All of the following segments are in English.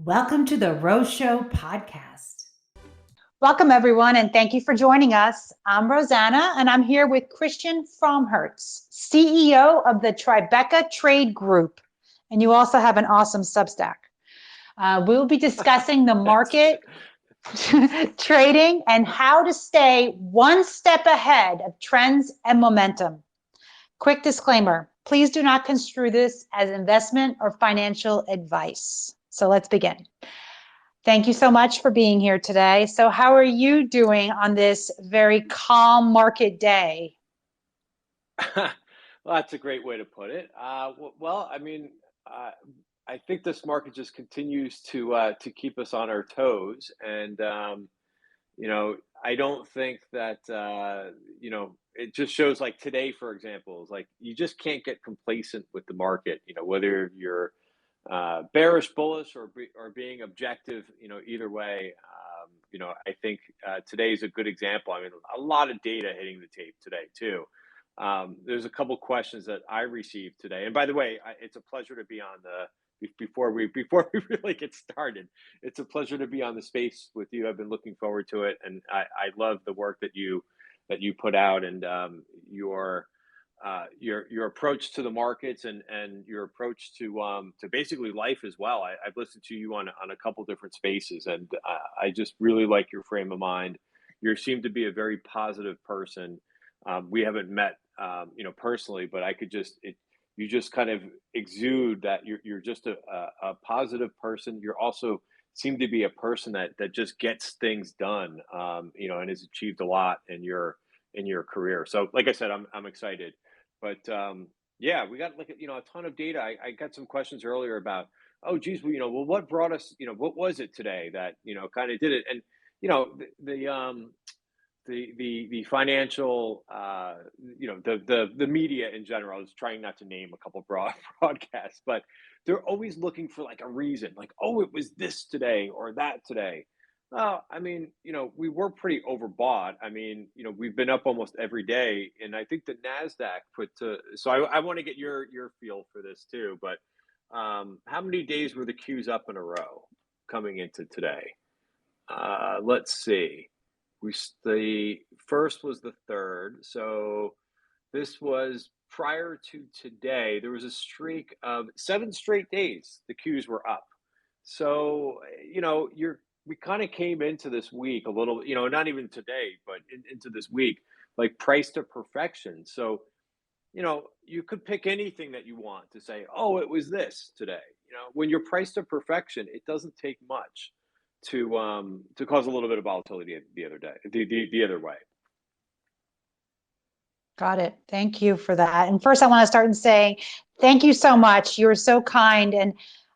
Welcome to the Rose Show podcast. Welcome, everyone, and thank you for joining us. I'm Rosanna, and I'm here with Christian Fromhertz, CEO of the Tribeca Trading Group. And you also have an awesome Substack. We'll be discussing the market, trading, and how to stay one step ahead of trends and momentum. Quick disclaimer, please do not construe this as investment or financial advice. So let's begin. Thank you so much for being here today. So how are you doing on this very calm market day? Well, that's a great way to put it. I think this market just continues to keep us on our toes, and I don't think that it just shows like today, for example, is like you just can't get complacent with the market. Whether you're bearish, bullish, or being objective, either way. I think today is a good example. I mean, a lot of data hitting the tape today too. There's a couple questions that I received today, and by the way, it's a pleasure to be on before we really get started. It's a pleasure to be on the space with you. I've been looking forward to it, and I love the work that you put out, and your approach to the markets and your approach to basically life as well. I've listened to you on a couple different spaces, and I just really like your frame of mind. You seem to be a very positive person. We haven't met, personally, but I could you just kind of exude that you're just a positive person. You're also seem to be a person that just gets things done, and has achieved a lot in your career. So, like I said, I'm excited. But yeah, we got a ton of data. I got some questions earlier about, oh, geez, well, what brought us, what was it today that kind of did it? And the financial, the media in general. I was trying not to name a couple broadcasts, but they're always looking for like a reason, like, oh, it was this today or that today. Well, I mean, we were pretty overbought. I mean, we've been up almost every day, and I think the Nasdaq so I want to get your feel for this too. But how many days were the Qs up in a row coming into today? Let's see. The first was the third, so this was prior to today. There was a streak of 7 straight days the Qs were up. So we kind of came into this week a little, not even today, but into this week, like price to perfection. So, you could pick anything that you want to say, oh, it was this today. When you're priced to perfection, it doesn't take much to cause a little bit of volatility the other day, the other way. Got it. Thank you for that. And first I want to start in saying, thank you so much. You were so kind. And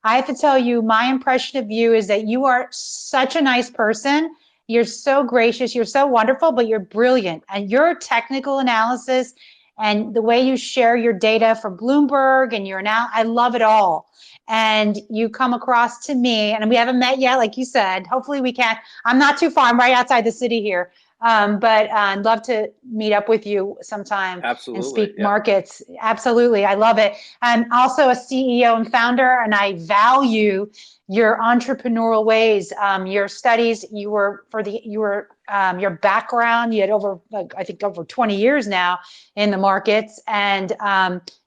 I have to tell you, my impression of you is that you are such a nice person. You're so gracious. You're so wonderful, but you're brilliant. And your technical analysis and the way you share your data from Bloomberg and I love it all. And you come across to me, and we haven't met yet, like you said. Hopefully we can. I'm not too far. I'm right outside the city here. But I'd love to meet up with you sometime. Absolutely. And speak markets. Absolutely. I love it. I'm also a CEO and founder, and I value your entrepreneurial ways, your studies. Your background. You had over 20 years now in the markets, and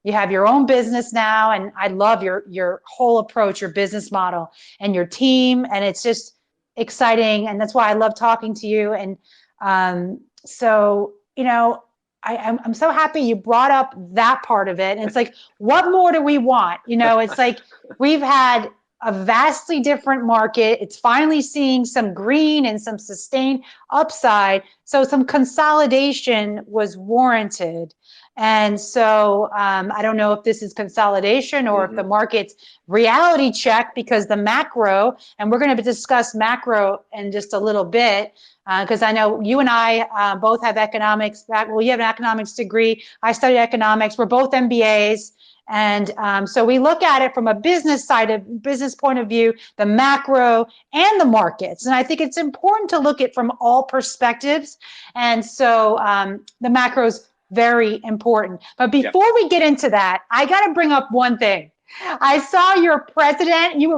you have your own business now. And I love your whole approach, your business model, and your team. And it's just exciting, and that's why I love talking to you. And so, I'm so happy you brought up that part of it. And it's like, what more do we want? It's like we've had a vastly different market. It's finally seeing some green and some sustained upside. So some consolidation was warranted. And so I don't know if this is consolidation or if the market's reality check, because the macro, and we're going to discuss macro in just a little bit, because I know you and I both have economics back. Well, you have an economics degree. I studied economics. We're both MBAs. And so we look at it from a business point of view, the macro and the markets. And I think it's important to look at from all perspectives. And so the macro is very important. But before we get into that, I got to bring up one thing. I saw you were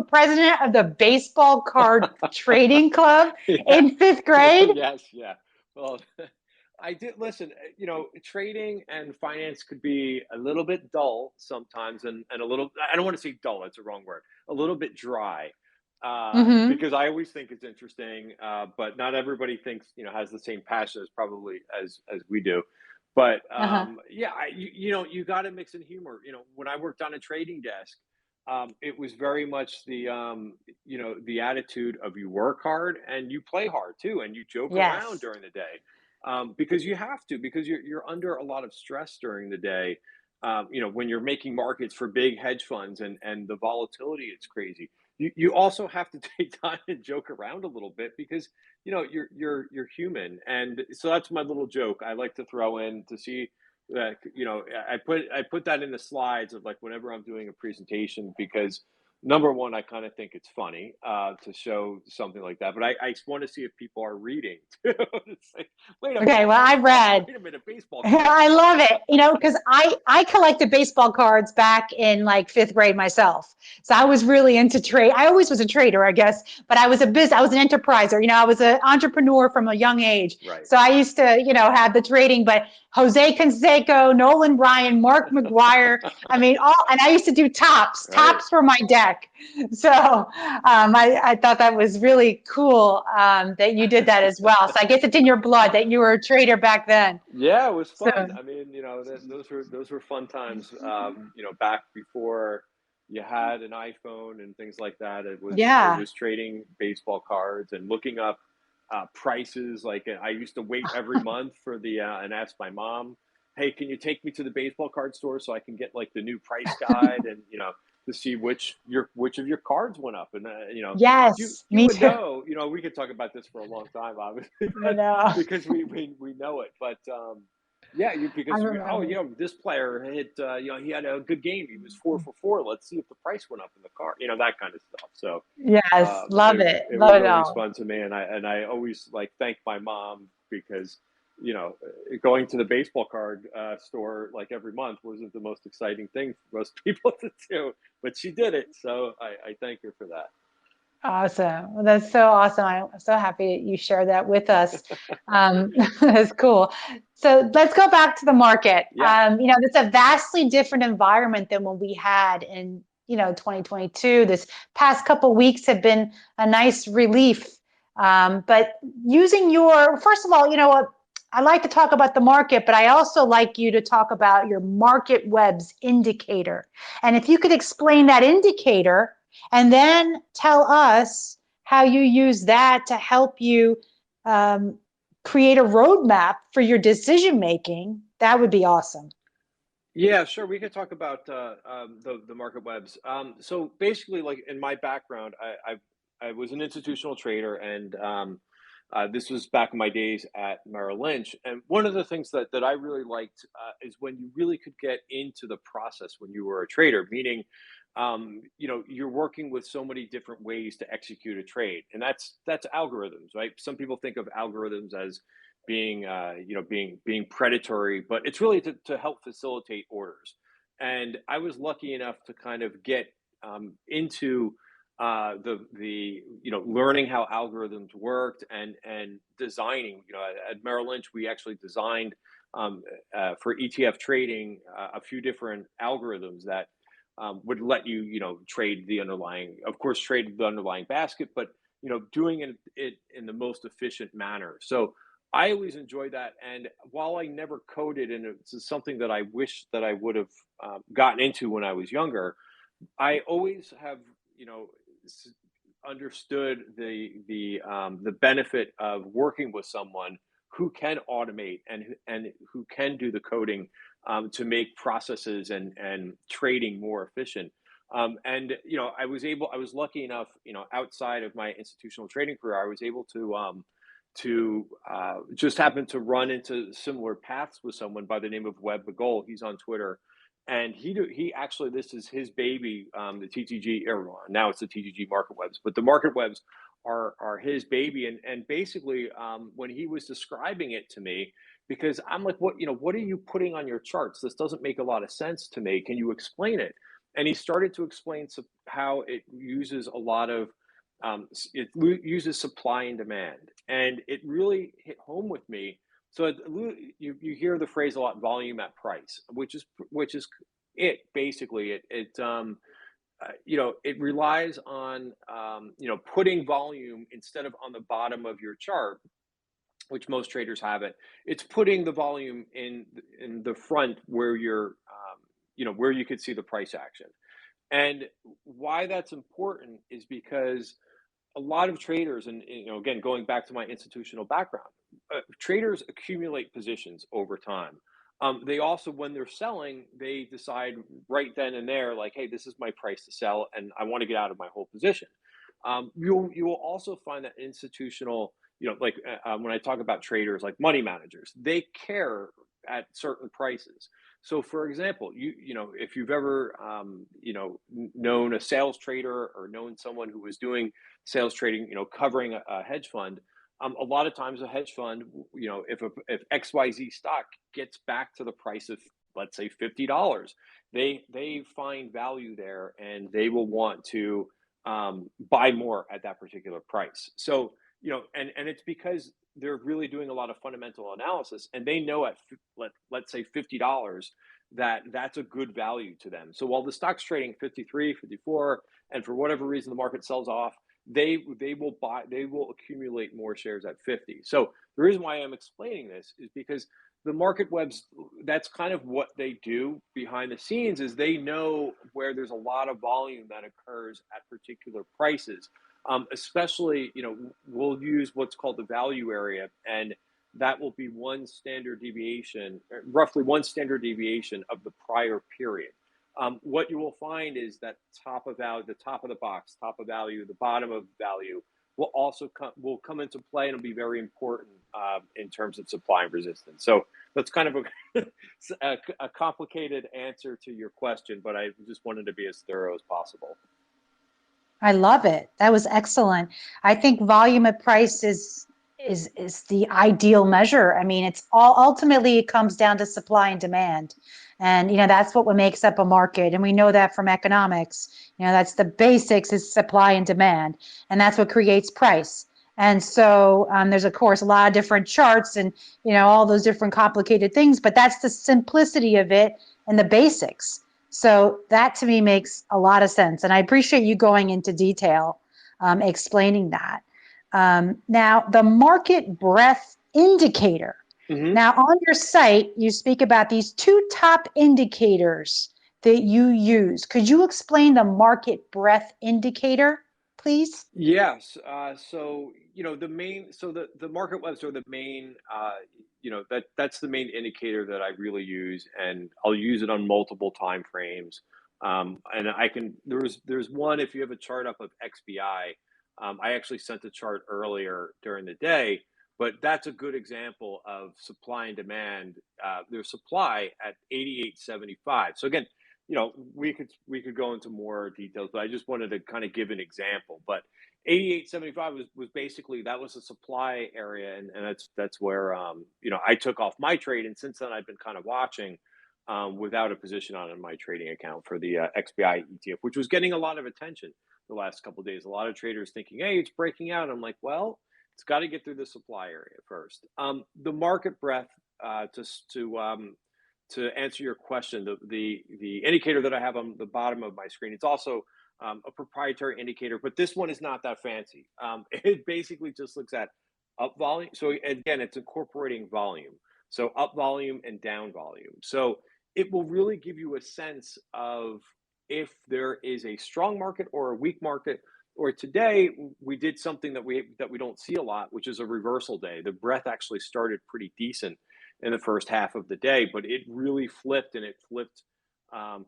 president of the baseball card trading club Yeah. in fifth grade. Yes, yeah. Well, I did listen, trading and finance could be a little bit dull sometimes and a little, I don't want to say dull, that's a wrong word, a little bit dry. Mm-hmm. Because I always think it's interesting, but not everybody thinks, has the same passion as probably as we do. But Uh-huh. yeah, you got to mix in humor. When I worked on a trading desk, it was very much the attitude of you work hard and you play hard too, and you joke around Yes. during the day, because you have to, because you're under a lot of stress during the day. When you're making markets for big hedge funds and the volatility, it's crazy. You also have to take time and joke around a little bit because you're human, and so that's my little joke I like to throw in to see that I put that in the slides of like whenever I'm doing a presentation, because number one, I kind of think it's funny to show something like that, but I want to see if people are reading too. It's like, wait a Okay, minute, well, I read. wait a minute, baseball cards. I love it, because I collected baseball cards back in like fifth grade myself. So I was really into trade. I always was a trader, I guess, but I was I was an enterpriser. I was an entrepreneur from a young age. Right. So I used to, have the trading, but Jose Canseco, Nolan Ryan, Mark McGuire. I mean, and I used to do tops. Right. Tops were my deck. So I thought that was really cool that you did that as well. So I guess it's in your blood that you were a trader back then. Yeah, it was So fun. I mean, those were fun times. Back before you had an iPhone and things like that. It yeah. was trading baseball cards and looking up prices. Like I used to wait every month for the and ask my mom, "Hey, can you take me to the baseball card store so I can get like the new price guide and to see which of your cards went up?" And you Yes, you me would too. know. We could talk about this for a long time, obviously, I but know. because we know it. But yeah, I because remember. this player hit he had a good game. He was 4 for 4. Let's see if the price went up in the car. That kind of stuff. So Yes, love it. it Love was it always all. fun to me, and I always like thank my mom because going to the baseball card store like every month wasn't the most exciting thing for most people to do, but she did it, so I thank her for that. Awesome. Well, that's so awesome. I'm so happy that you shared that with us. That's cool. So let's go back to the market. Yeah. It's a vastly different environment than what we had in, 2022. This past couple weeks have been a nice relief. But first of all, I like to talk about the market, but I also like you to talk about your Marketwebs indicator. And if you could explain that indicator and then tell us how you use that to help you um, create a roadmap for your decision making, that would be awesome. Yeah, sure. We could talk about the market webs. So basically, like in my background, I was an institutional trader, and this was back in my days at Merrill Lynch. And one of the things that I really liked is when you really could get into the process when you were a trader, meaning, you're working with so many different ways to execute a trade, and that's algorithms, right? Some people think of algorithms as being being predatory, but it's really to help facilitate orders. And I was lucky enough to kind of get into the learning how algorithms worked and designing. At Merrill Lynch, we actually designed for ETF trading a few different algorithms that would let you trade the underlying, of course, trade the underlying basket, but doing it in the most efficient manner. So I always enjoy that. And while I never coded, and it's something that I wish that I would have gotten into when I was younger, I always have, s- understood the benefit of working with someone who can automate and who can do the coding to make processes and trading more efficient. And I was lucky enough, outside of my institutional trading career, I was able to just happen to run into similar paths with someone by the name of Webb McGoal. He's on Twitter, and he actually, this is his baby, the TTG, or now it's the TTG Market Webs, but the Market Webs are his baby. And basically, when he was describing it to me, because I'm like, what are you putting on your charts? This doesn't make a lot of sense to me. Can you explain it? and he started to explain how it uses a lot of uses supply and demand, and it really hit home with me. So you hear the phrase a lot, volume at price, which is it basically it relies on putting volume instead of on the bottom of your chart, which most traders have it. It's putting the volume in the front where where you could see the price action. And why that's important is because a lot of traders, and again, going back to my institutional background, traders accumulate positions over time. They also, when they're selling, they decide right then and there, like, hey, this is my price to sell, and I want to get out of my whole position. You will also find that institutional, when I talk about traders like money managers, they care at certain prices. So, for example, if you've ever known a sales trader or known someone who was doing sales trading, covering a hedge fund, a lot of times a hedge fund, if XYZ stock gets back to the price of, let's say, $50, they find value there, and they will want to buy more at that particular price. So, and it's because they're really doing a lot of fundamental analysis, and they know at let's say $50 that's a good value to them. So while the stock's trading 53, 54, and for whatever reason the market sells off, they will accumulate more shares at 50. So the reason why I'm explaining this is because the Marketwebs, that's kind of what they do behind the scenes, is they know where there's a lot of volume that occurs at particular prices. Especially, we'll use what's called the value area, and that will be roughly one standard deviation of the prior period. What you will find is that top of value, the top of the box, top of value, the bottom of value will also come into play, and it'll be very important in terms of supply and resistance. So that's kind of a complicated answer to your question, but I just wanted to be as thorough as possible. I love it. That was excellent. I think volume at price is the ideal measure. I mean, it's all ultimately it comes down to supply and demand. And that's what makes up a market. And we know that from economics. That's the basics, is supply and demand. And that's what creates price. And so there's, of course, a lot of different charts and, all those different complicated things, but that's the simplicity of it and the basics. So that to me makes a lot of sense. And I appreciate you going into detail explaining that. Now, the market breadth indicator. Mm-hmm. Now, on your site, you speak about these two top indicators that you use. Could you explain the market breadth indicator, please? Yes. So, the Marketwebs are the main, that's the main indicator that I really use, and I'll use it on multiple time frames. And there's one, if you have a chart up of XBI, I actually sent a chart earlier during the day, but that's a good example of supply and demand. There's supply at 88.75. So again, we could go into more details, but I just wanted to kind of give an example. But 88.75 was basically, that was a supply area, and that's where I took off my trade, and since then I've been kind of watching without a position on in my trading account for the XBI ETF, which was getting a lot of attention the last couple of days. A lot of traders thinking, hey, it's breaking out. I'm like, well, it's got to get through the supply area first. The market breadth, to answer your question, the indicator that I have on the bottom of my screen, it's also a proprietary indicator, but this one is not that fancy. It basically just looks at up volume. So again, it's incorporating volume. So up volume and down volume. So it will really give you a sense of if there is a strong market or a weak market. Or today we did something that we don't see a lot, which is a reversal day. The breadth actually started pretty decent in the first half of the day, but it really flipped, and it flipped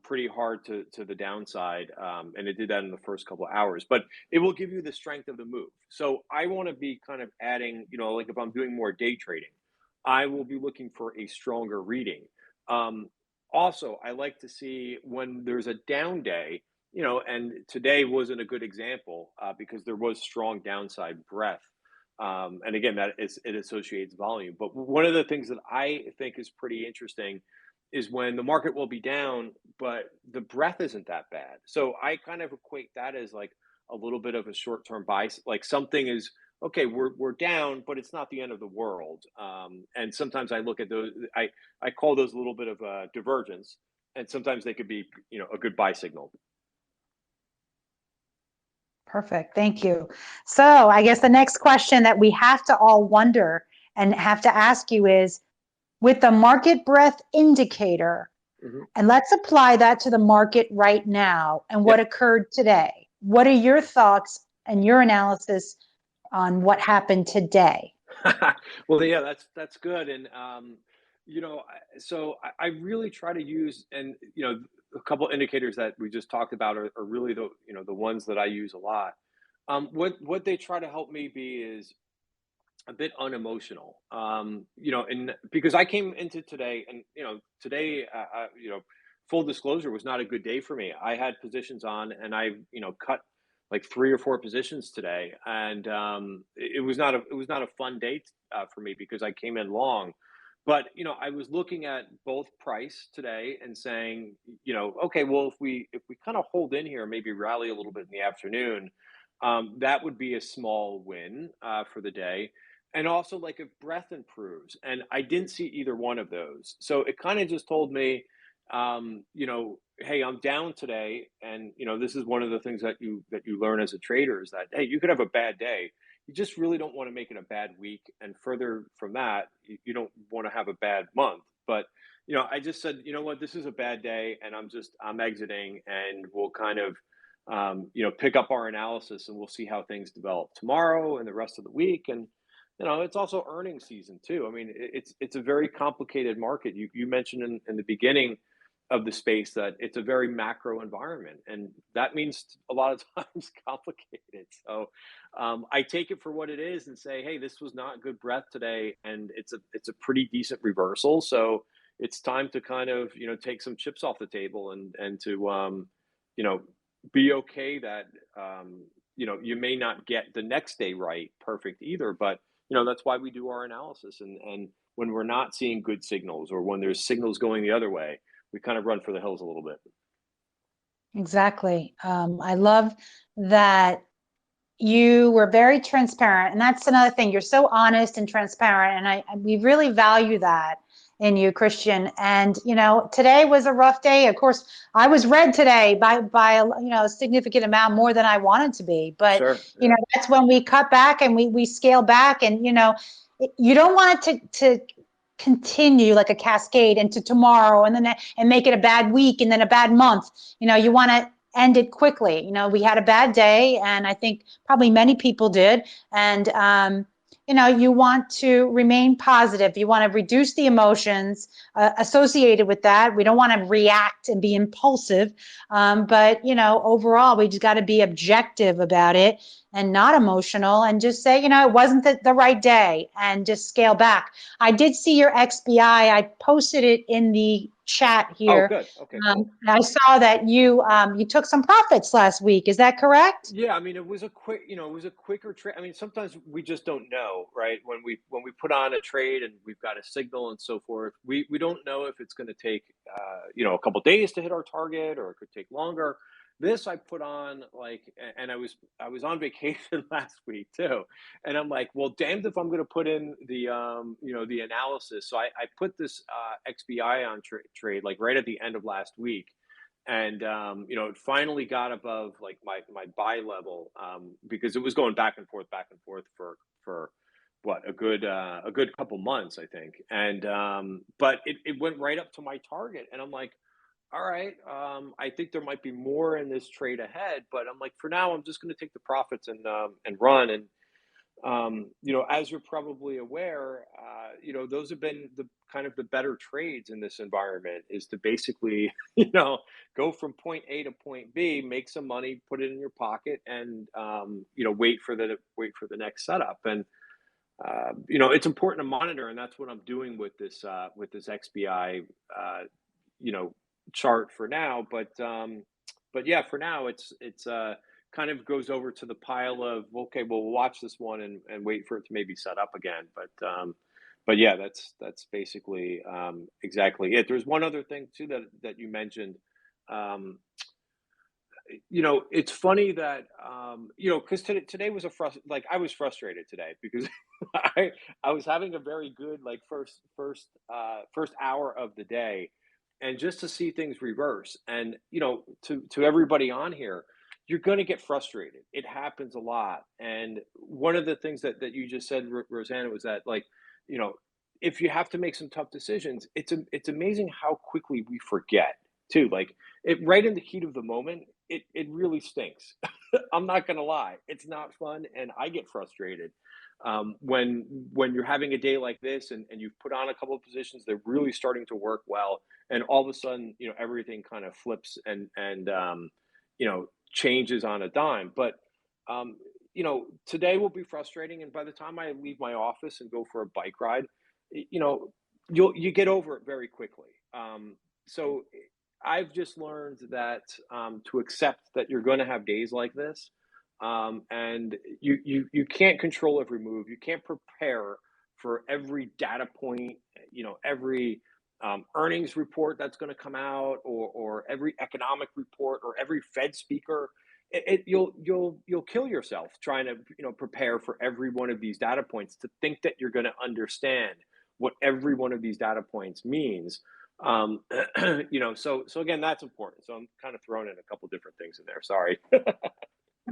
pretty hard to the downside, and it did that in the first couple of hours. But it will give you the strength of the move. So I want to be kind of adding, like if I'm doing more day trading, I will be looking for a stronger reading. Also, I like to see when there's a down day, and today wasn't a good example because there was strong downside breadth. And again, it associates volume. But one of the things that I think is pretty interesting is when the market will be down, but the breadth isn't that bad. So I kind of equate that as like a little bit of a short-term buy. Like something is okay, we're down, but it's not the end of the world. And sometimes I look at those. I call those a little bit of a divergence, and sometimes they could be a good buy signal. Perfect. Thank you. So I guess the next question that we have to all wonder and have to ask you is, with the market breadth indicator, Mhm. and let's apply that to the market right now and what Yep. occurred today. What are your thoughts and your analysis on what happened today? Well, yeah, that's good. And so I really try to use, and a couple indicators that we just talked about are really the ones that I use a lot. What they try to help me be is a bit unemotional. And because I came into today, and today, full disclosure, was not a good day for me. I had positions on, and I cut like 3 or 4 positions today, and it was not a fun day for me because I came in long. But I was looking at both price today and saying, okay, well, if we kind of hold in here, maybe rally a little bit in the afternoon, that would be a small win for the day. And also, like, if breath improves, and I didn't see either one of those. So it kind of just told me, hey, I'm down today. And, this is one of the things that you learn as a trader, is that, hey, you could have a bad day. You just really don't want to make it a bad week. And further from that, you don't want to have a bad month. But, I just said, you know what, this is a bad day, and I'm exiting, and we'll kind of, pick up our analysis, and we'll see how things develop tomorrow and the rest of the week. And it's also earnings season too. I mean, it's a very complicated market. You mentioned in the beginning of the space that it's a very macro environment, and that means a lot of times complicated. So I take it for what it is and say, hey, this was not good breath today, and it's a pretty decent reversal. So it's time to kind of take some chips off the table, and to you know be okay that you may not get the next day right perfect either, but that's why we do our analysis. And when we're not seeing good signals, or when there's signals going the other way, we kind of run for the hills a little bit. Exactly. I love that you were very transparent, and that's another thing. You're so honest and transparent, and we really value that in you, Christian. And today was a rough day. Of course, I was red today by a significant amount more than I wanted to be. But Sure. Yeah. that's when we cut back and we scale back, and you don't want it to continue like a cascade into tomorrow, and make it a bad week and then a bad month. You want to end it quickly. We had a bad day, and I think probably many people did. And, you want to remain positive. You want to reduce the emotions associated with that. We don't want to react and be impulsive. But, overall, we just got to be objective about it and not emotional, and just say, it wasn't the right day, and just scale back. I did see your XBI. I posted it in the chat here. Oh, good. Okay, cool. I saw that you took some profits last week. Is that correct? Yeah, I mean, it was a quicker trade. I mean, sometimes we just don't know, right? When we put on a trade and we've got a signal and so forth, we don't know if it's going to take a couple days to hit our target, or it could take longer. This I put on, like, and I was on vacation last week too, and I'm like, well, damned if I'm going to put in the analysis. So I put this XBI on trade like right at the end of last week, and it finally got above like my buy level, because it was going back and forth for what, a good couple months, I think. And but it went right up to my target, and I'm like, all right, I think there might be more in this trade ahead, but I'm like, for now, I'm just going to take the profits and run. And as you're probably aware, those have been the kind of the better trades in this environment, is to basically, go from point A to point B, make some money, put it in your pocket, and wait for the next setup. And it's important to monitor, and that's what I'm doing with this XBI, you know, chart for now. But yeah, for now, it's kind of goes over to the pile of, okay, well, we'll watch this one and wait for it to maybe set up again. but yeah, that's basically exactly it. There's one other thing too that you mentioned. Um, it's funny that because today was like I was frustrated today because I was having a very good like first hour of the day, and just to see things reverse, and to everybody on here, you're going to get frustrated. It happens a lot, and one of the things that you just said, Rosanna, was that like you know if you have to make some tough decisions, it's amazing how quickly we forget too. Like it right in the heat of the moment, it really stinks. I'm not gonna lie, it's not fun, and I get frustrated when you're having a day like this, and you've put on a couple of positions, they're really starting to work well, and all of a sudden, everything kind of flips and changes on a dime. But today will be frustrating, and by the time I leave my office and go for a bike ride, you know, you get over it very quickly. So I've just learned that to accept that you're going to have days like this, and you can't control every move. You can't prepare for every data point, every earnings report that's going to come out, or every economic report, or every Fed speaker. You'll kill yourself trying to prepare for every one of these data points, to think that you're going to understand what every one of these data points means. um so again, that's important. So I'm kind of throwing in a couple different things in there, sorry.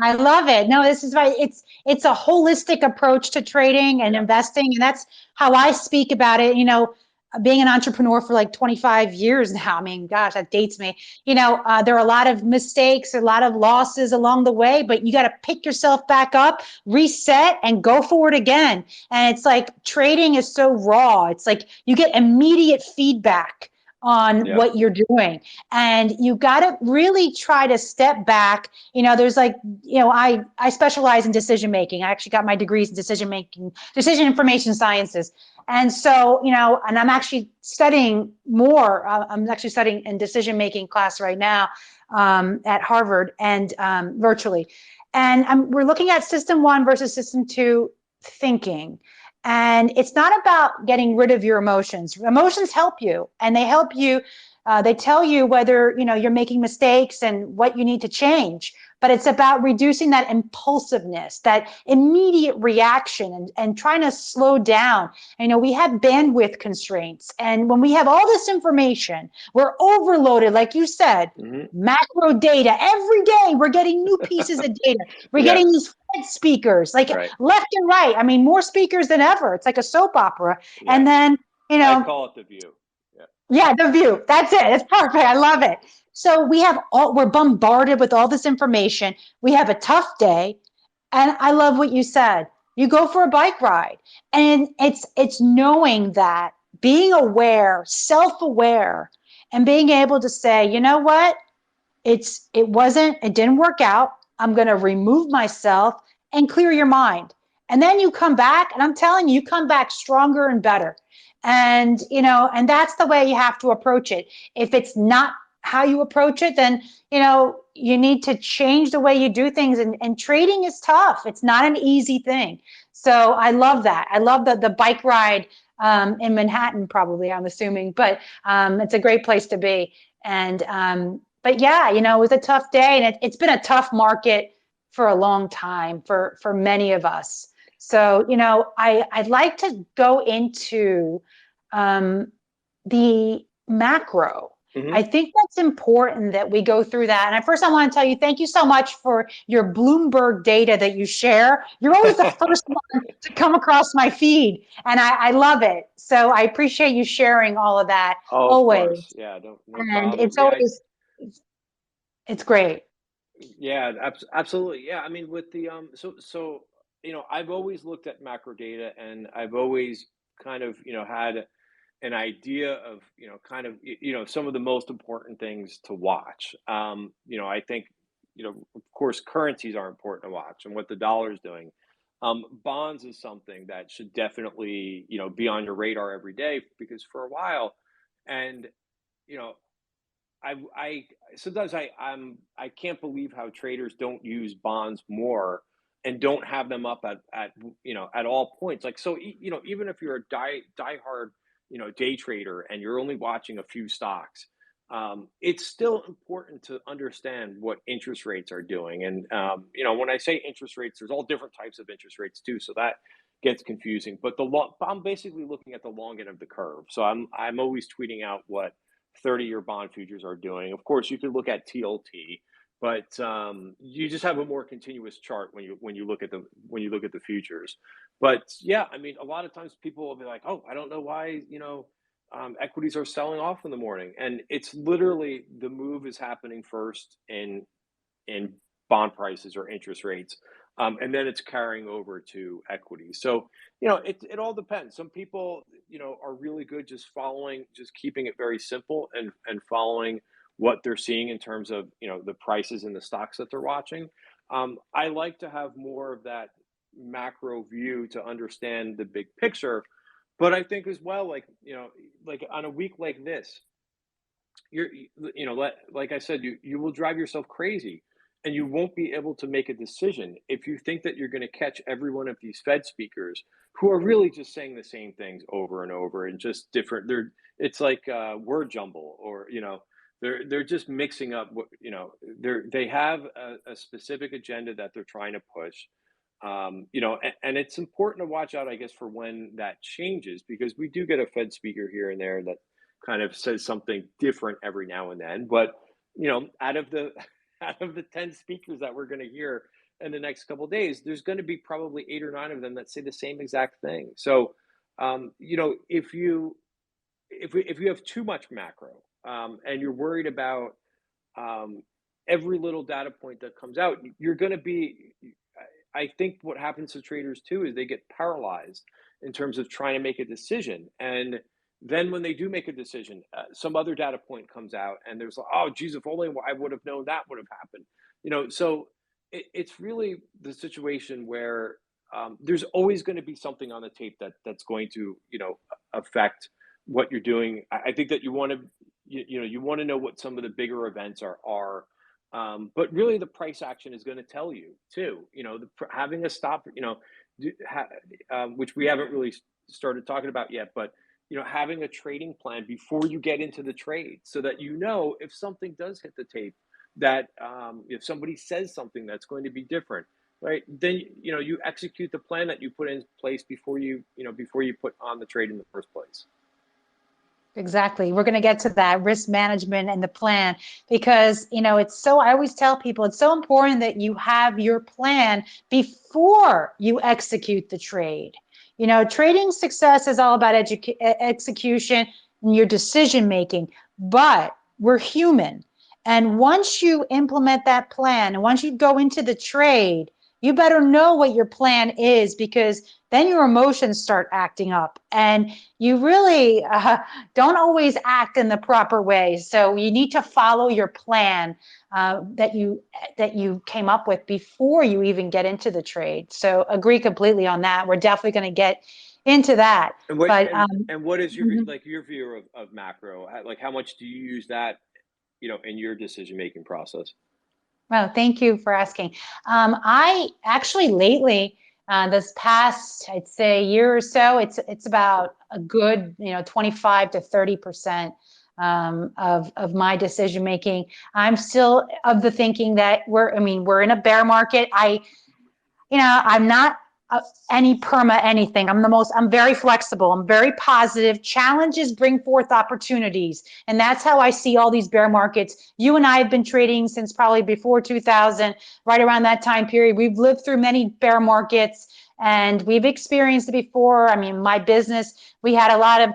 I love it. No, this is right. It's a holistic approach to trading and Yeah. investing, and that's how I speak about it. Being an entrepreneur for like 25 years now. I mean, gosh, that dates me. There are a lot of mistakes, a lot of losses along the way, but you got to pick yourself back up, reset, and go forward again. And it's like trading is so raw. It's like you get immediate feedback on Yeah. what you're doing, and you got to really try to step back. There's like, I specialize in decision making. I actually got my degrees in decision making, decision information sciences. And so, and I'm actually studying more. I'm actually studying in decision making class right now at Harvard, and virtually. And we're looking at system one versus system two thinking. And it's not about getting rid of your emotions. Emotions help you, and they help you. They tell you whether you're making mistakes and what you need to change. But it's about reducing that impulsiveness, that immediate reaction, and trying to slow down. We have bandwidth constraints. And when we have all this information, we're overloaded, like you said, macro data. Every day we're getting new pieces of data. We're Yeah. getting these Fed speakers, like Right. left and right. I mean, more speakers than ever. It's like a soap opera. Yeah. And then, I call it the View. Yeah. yeah, the View. That's it. It's perfect. I love it. So we're bombarded with all this information. We have a tough day. And I love what you said. You go for a bike ride. And it's knowing that, being aware, self-aware, and being able to say, you know what? It didn't work out. I'm going to remove myself and clear your mind. And then you come back, and I'm telling you, you come back stronger and better. And that's the way you have to approach it. If it's not how you approach it, then, you need to change the way you do things. And trading is tough. It's not an easy thing. So I love that. I love the bike ride in Manhattan, probably, I'm assuming, but it's a great place to be. But yeah, it was a tough day, and it's been a tough market for a long time for many of us. So, I'd like to go into the macro. I think that's important that we go through that. And first, I want to tell you, thank you so much for your Bloomberg data that you share. You're always the first one to come across my feed, and I love it. So I appreciate you sharing all of that. Oh, of Always. course. Yeah, no And problem. it's Yeah, always, it's great. yeah, absolutely. Yeah, I mean, with the I've always looked at macro data, and I've always kind of had an idea of kind of some of the most important things to watch. I think of course currencies are important to watch, and what the dollar is doing. Bonds is something that should definitely be on your radar every day, because for a while, and you know I sometimes I can't believe how traders don't use bonds more. and don't have them up at at all points. Like, so even if you're a diehard day trader and you're only watching a few stocks, it's still important to understand what interest rates are doing. And when I say interest rates, there's all different types of interest rates too, so that gets confusing. But I'm basically looking at the long end of the curve. So I'm always tweeting out what 30-year bond futures are doing. Of course, you could look at TLT, but you just have a more continuous chart when you look at the futures. But yeah, I mean, a lot of times people will be like, "Oh, I don't know why equities are selling off in the morning," and it's literally the move is happening first in bond prices or interest rates, and then it's carrying over to equities. So it all depends. Some people are really good just keeping it very simple and following what they're seeing in terms of the prices and the stocks that they're watching. I like to have more of that macro view to understand the big picture, but I think as well, like on a week like this, like I said, you will drive yourself crazy, and you won't be able to make a decision if you think that you're going to catch every one of these Fed speakers who are really just saying the same things over and over and just different. It's like word jumble, or they're just mixing up what they have a specific agenda that they're trying to push. And it's important to watch out, I guess, for when that changes, because we do get a Fed speaker here and there that kind of says something different every now and then. But out of the 10 speakers that we're going to hear in the next couple of days, there's going to be probably 8 or 9 of them that say the same exact thing. So if you have too much macro, and you're worried about every little data point that comes out, you're going to be, I think what happens to traders too is they get paralyzed in terms of trying to make a decision. And then when they do make a decision, some other data point comes out and there's like, oh, geez, if only I would have known that would have happened. So it's really the situation where there's always going to be something on the tape that's going to, affect what you're doing. I think that you want to know what some of the bigger events are. But really, the price action is going to tell you too. Having a stop, which we haven't really started talking about yet, but having a trading plan before you get into the trade, so that if something does hit the tape, that if somebody says something that's going to be different, right? Then you execute the plan that you put in place before you put on the trade in the first place. Exactly. We're going to get to that risk management and the plan, because, I always tell people it's so important that you have your plan before you execute the trade. Trading success is all about execution and your decision making, but we're human. And once you implement that plan and once you go into the trade, you better know what your plan is, because then your emotions start acting up and you really don't always act in the proper way. So you need to follow your plan that you came up with before you even get into the trade. So agree completely on that. We're definitely going to get into that. And what is your your view of macro? Like, how much do you use that in your decision-making process? Well, thank you for asking. I actually lately, this past, I'd say, year or so, it's about a good 25 to 30% of my decision making. I'm still of the thinking that we're in a bear market. I'm not any perma anything. I'm very flexible. I'm very positive. Challenges bring forth opportunities. And that's how I see all these bear markets. You and I have been trading since probably before 2000, right around that time period. We've lived through many bear markets and we've experienced it before. My business, we had a lot of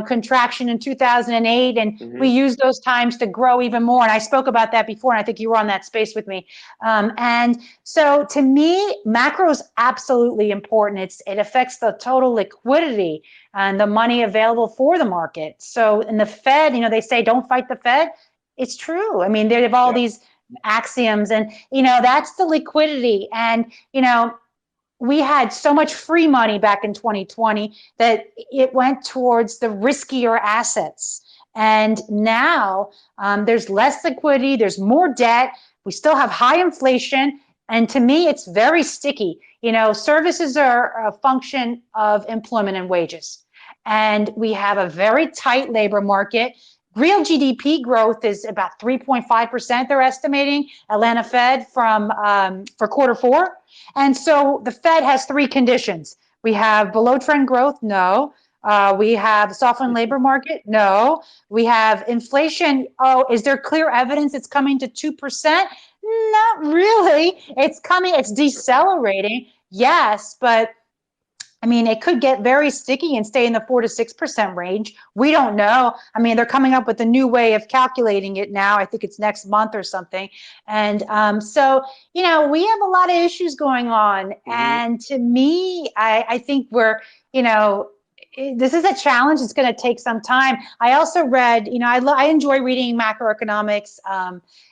contraction in 2008, and we used those times to grow even more. And I spoke about that before, and I think you were on that space with me. And so to me, macro is absolutely important. It affects the total liquidity and the money available for the market. So in the Fed, they say, don't fight the Fed. It's true. They have all these axioms, and, that's the liquidity. And, we had so much free money back in 2020 that it went towards the riskier assets. And now there's less liquidity, there's more debt, we still have high inflation, And to me, it's very sticky. You know, services are a function of employment and wages. And we have a very tight labor market. Real GDP growth is about 3.5%, they're estimating, Atlanta Fed for quarter four. And so the Fed has three conditions. We have below trend growth, no. We have softened labor market, no. We have inflation. Oh, is there clear evidence it's coming to 2%? Not really. It's coming, it's decelerating, yes, but I mean, it could get very sticky and stay in the 4 to 6% range. We don't know. I mean, they're coming up with a new way of calculating it now. I think it's next month or something. And so, you know, we have a lot of issues going on. And to me, I think we're, you know, this is a challenge. It's going to take some time. I also read, you know, I enjoy reading macroeconomics.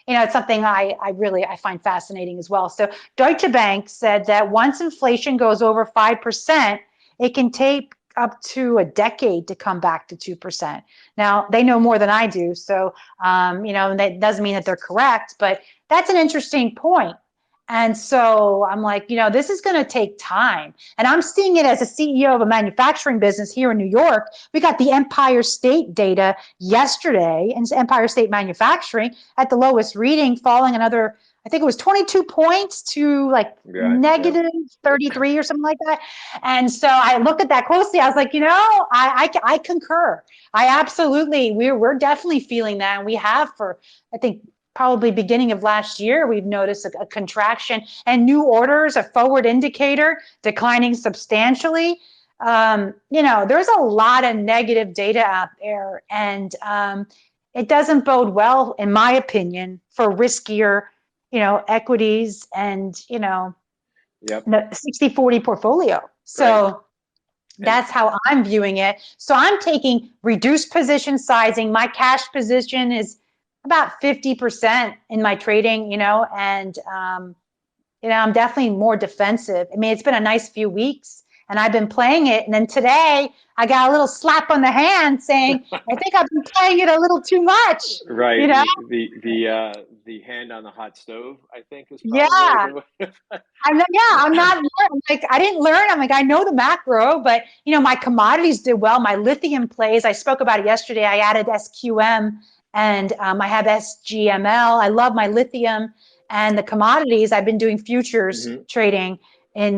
You know, it's something I find fascinating as well. So Deutsche Bank said that once inflation goes over 5%, it can take up to a decade to come back to 2%. Now, they know more than I do. So, you know, that doesn't mean that they're correct, but that's an interesting point. And so I'm like, you know, this is going to take time. And I'm seeing it as a CEO of a manufacturing business here in New York. We got the Empire State data yesterday, and Empire State Manufacturing at the lowest reading, falling another, I think it was 22 points to like negative 33 or something like that. And so I looked at that closely. I was like, you know, I concur. I absolutely, we're definitely feeling that. And we have for, I think, probably beginning of last year, we've noticed a contraction, and new orders, a forward indicator, declining substantially. You know, there's a lot of negative data out there, and it doesn't bode well, in my opinion, for riskier, you know, equities and, you know, 60-40 portfolio. So that's how I'm viewing it. So I'm taking reduced position sizing. My cash position is about 50% in my trading, you know, and, you know, I'm definitely more defensive. I mean, it's been a nice few weeks and I've been playing it. And then today I got a little slap on the hand saying, I think I've been playing it a little too much. Right. You know? The hand on the hot stove, I think, is probably I'm not like, I didn't learn. I'm like, I know the macro, but you know, my commodities did well. My lithium plays, I spoke about it yesterday. I added SQM. And I have SGML. I love my lithium and the commodities. I've been doing futures trading in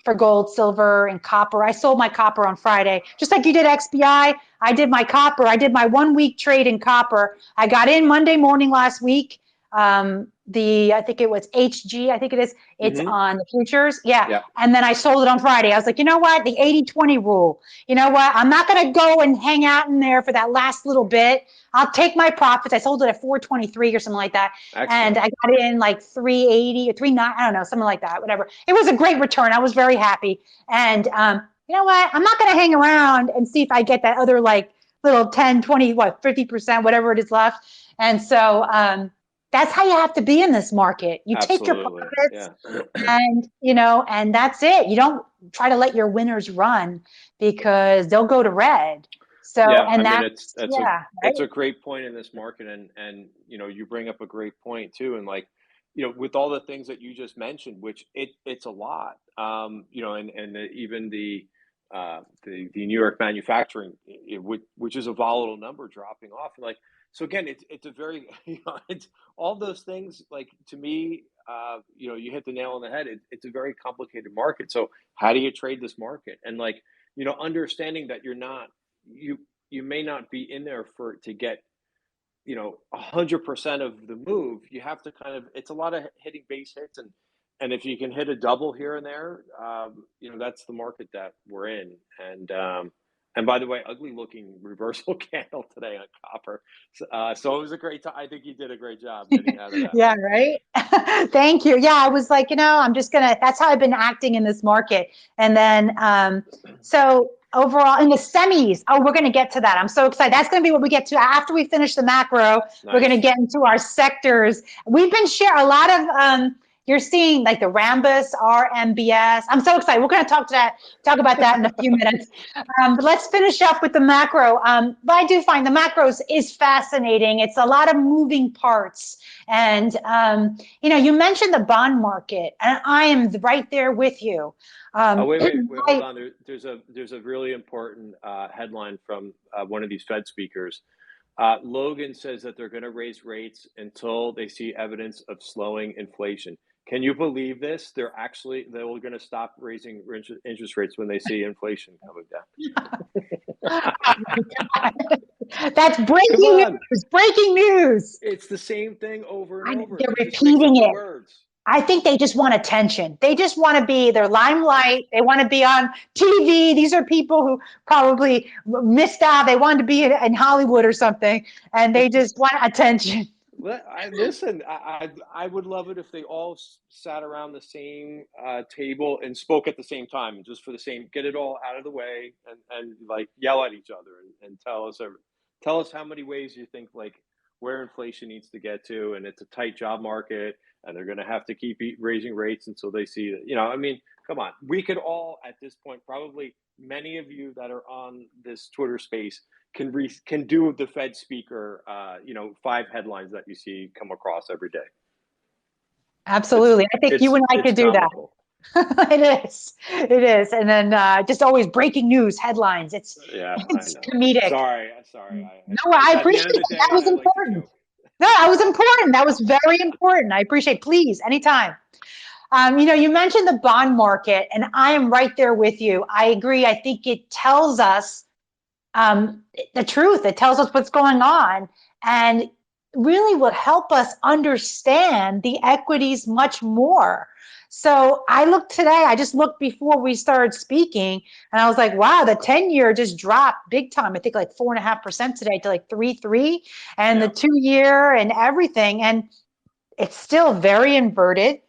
for gold, silver, and copper. I sold my copper on Friday, just like you did XBI. I did my copper. I did my 1 week trade in copper. I got in Monday morning last week. I think it was HG, I think it is. It's on the futures. Yeah. And then I sold it on Friday. I was like, you know what? The 80-20 rule. You know what? I'm not going to go and hang out in there for that last little bit. I'll take my profits. I sold it at 423 or something like that. Excellent. And I got in like 380 or 39, I don't know, something like that, whatever. It was a great return. I was very happy. And you know what? I'm not going to hang around and see if I get that other like little 10, 20, 50%, whatever it is left. And so, that's how you have to be in this market. You take your profits and, you know, and that's it. You don't try to let your winners run because they'll go to red. So, and that's a great point in this market. And, you know, you bring up a great point too. And like, you know, with all the things that you just mentioned, which it's a lot, you know, and even the New York manufacturing, which is a volatile number dropping off, like, so again, it's a very, you know, it's all those things, like, to me, you know, you hit the nail on the head. It's a very complicated market. So how do you trade this market? And like, you know, understanding that you may not be in there to get, you know, 100% of the move. You have to kind of, it's a lot of hitting base hits, and if you can hit a double here and there, you know, that's the market that we're in. And by the way, ugly looking reversal candle today on copper. So it was a great time. I think you did a great job getting out of that. Yeah, right. Thank you. Yeah, I was like, you know, I'm just that's how I've been acting in this market. And then, so overall in the semis, we're going to get to that. I'm so excited. That's going to be what we get to after we finish the macro. Nice. We're going to get into our sectors. We've been sharing a lot of, you're seeing like the Rambus, RMBS. I'm so excited. We're going to talk about that in a few minutes. But let's finish up with the macro. But I do find the macros is fascinating. It's a lot of moving parts. And, you mentioned the bond market, and I am right there with you. Wait, hold on. There's a really important headline from one of these Fed speakers. Logan says that they're going to raise rates until they see evidence of slowing inflation. Can you believe this? They're going to stop raising interest rates when they see inflation coming down. That's breaking news. Breaking news. It's the same thing over and over. They're repeating it. Words. I think they just want attention. They just want to be their limelight. They want to be on TV. These are people who probably missed out. They wanted to be in Hollywood or something, and they just want attention. Listen, I would love it if they all sat around the same table and spoke at the same time, and just for the same, get it all out of the way, and like yell at each other and tell us how many ways you think like where inflation needs to get to, and it's a tight job market, and they're going to have to keep raising rates until they see it. I mean, come on. We could all, at this point, probably many of you that are on this Twitter space can do the Fed speaker, 5 headlines that you see come across every day. I think you and I could do comical. That. It is. And then just always breaking news headlines. It's comedic. Sorry. I appreciate it. That was important. No, that was important. That was very important. I appreciate it. Please, anytime. You mentioned the bond market, and I am right there with you. I agree. I think it tells us the truth. It tells us what's going on, and really will help us understand the equities much more. So I just looked before we started speaking, and I was like, wow, the 10-year just dropped big time. I think like 4.5% today to like 3.3, and the 2-year and everything. And it's still very inverted.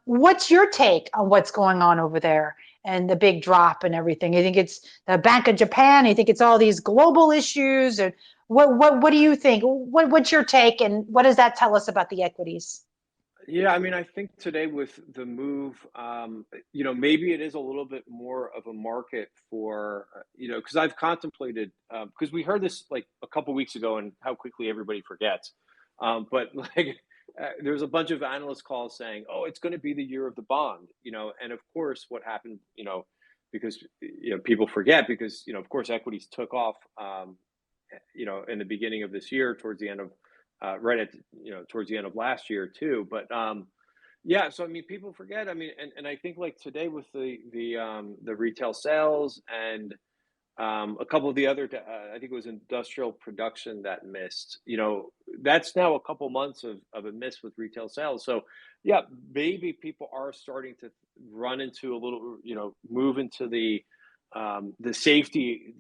What's your take on what's going on over there and the big drop and everything? You think it's the Bank of Japan? You think it's all these global issues? Or what do you think? What's your take, and what does that tell us about the equities? Yeah, I mean, I think today with the move, maybe it is a little bit more of a market for, because I've contemplated, because we heard this like a couple weeks ago and how quickly everybody forgets. But like, there's a bunch of analyst calls saying, oh, it's going to be the year of the bond, and of course what happened, because, people forget because, of course, equities took off, in the beginning of this year towards the end of, towards the end of last year too. But so I mean, people forget. I mean, and I think like today with the retail sales and a couple of the other, I think it was industrial production that missed. That's now a couple months of a miss with retail sales. So yeah, maybe people are starting to run into a little, move into the safety,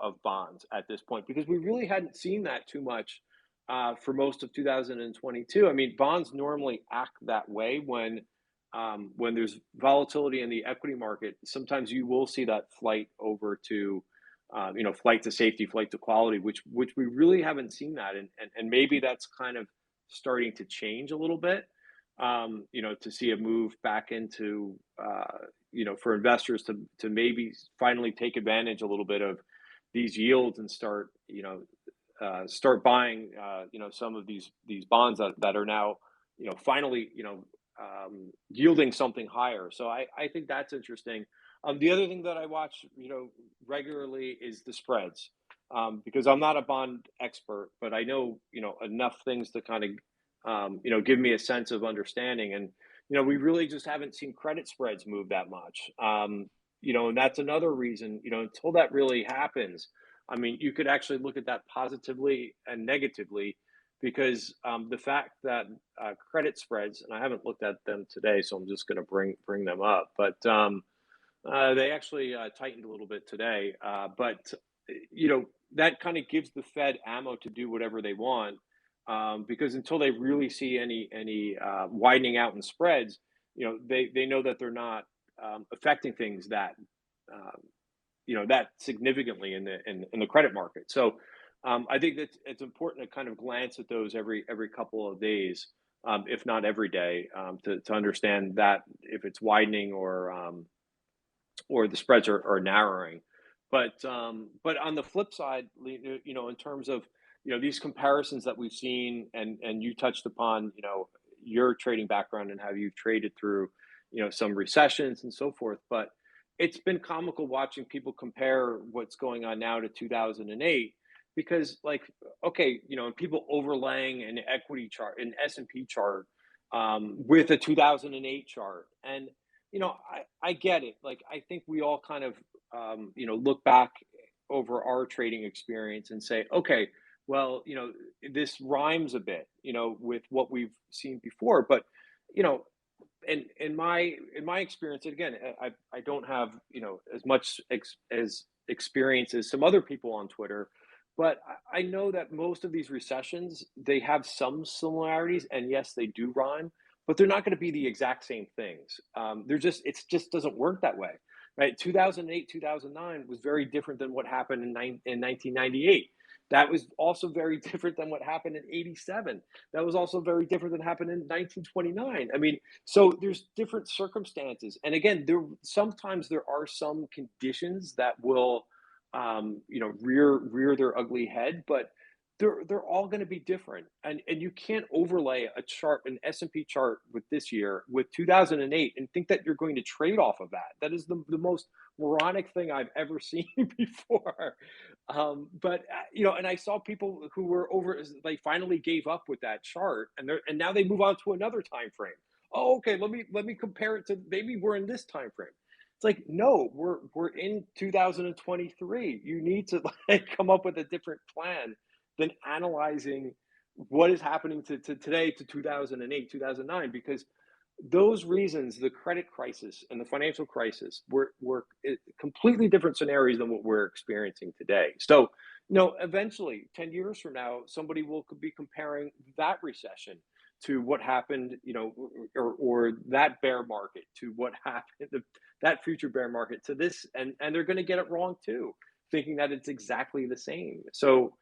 of bonds at this point, because we really hadn't seen that too much. For most of 2022. I mean, bonds normally act that way when there's volatility in the equity market. Sometimes you will see that flight over to, flight to safety, flight to quality, which we really haven't seen that. And maybe that's kind of starting to change a little bit, to see a move back into, for investors to maybe finally take advantage a little bit of these yields and start buying, some of these bonds that are now, finally, yielding something higher. So I think that's interesting. The other thing that I watch, regularly is the spreads, because I'm not a bond expert, but I know, enough things to kind of, give me a sense of understanding. And, we really just haven't seen credit spreads move that much. And that's another reason, until that really happens. I mean, you could actually look at that positively and negatively, because the fact that credit spreads, and I haven't looked at them today, so I'm just going to bring them up, but they actually tightened a little bit today. But that kind of gives the Fed ammo to do whatever they want, because until they really see any widening out in spreads, they know that they're not affecting things that. That significantly in the credit market. So I think that it's important to kind of glance at those every couple of days, if not every day, to understand that if it's widening or the spreads are narrowing. But on the flip side, in terms of these comparisons that we've seen, and you touched upon your trading background and how you've traded through some recessions and so forth. But it's been comical watching people compare what's going on now to 2008, because okay, and people overlaying an equity chart, an S&P chart, with a 2008 chart. And I get it. I think we all kind of look back over our trading experience and say, okay, well, this rhymes a bit, with what we've seen before. But in my experience, and again, I don't have as much as experience as some other people on Twitter, but I know that most of these recessions, they have some similarities, and yes, they do rhyme, but they're not going to be the exact same things. It just doesn't work that way, right? 2008, 2009 was very different than what happened in 1998. That was also very different than what happened in 87. That was also very different than happened in 1929. I mean, so there's different circumstances. And again, sometimes there are some conditions that will, rear their ugly head, but they're all going to be different. And you can't overlay a chart, an S&P chart with this year with 2008 and think that you're going to trade off of that. That is the most moronic thing I've ever seen before. And I saw people who were they finally gave up with that chart, and now they move on to another time frame. Oh, okay, let me compare it to, maybe we're in this time frame. It's like, no, we're in 2023. You need to come up with a different plan than analyzing what is happening to today, to 2008, 2009, because those reasons, the credit crisis and the financial crisis, were completely different scenarios than what we're experiencing today. So, eventually, 10 years from now, somebody will be comparing that recession to what happened, or that bear market to what happened, that future bear market to this, and they're going to get it wrong too, thinking that it's exactly the same. So,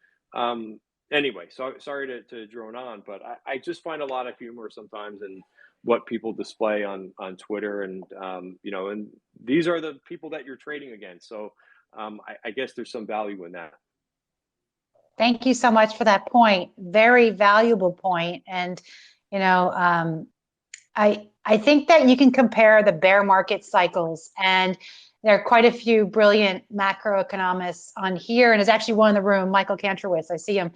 anyway, sorry to drone on, but I just find a lot of humor sometimes in what people display on Twitter, and and these are the people that you're trading against. So I guess there's some value in that. Thank you so much for that point. Very valuable point. And I think that you can compare the bear market cycles, and there are quite a few brilliant macroeconomists on here, and there's actually one in the room, Michael Kantrowitz, I see him.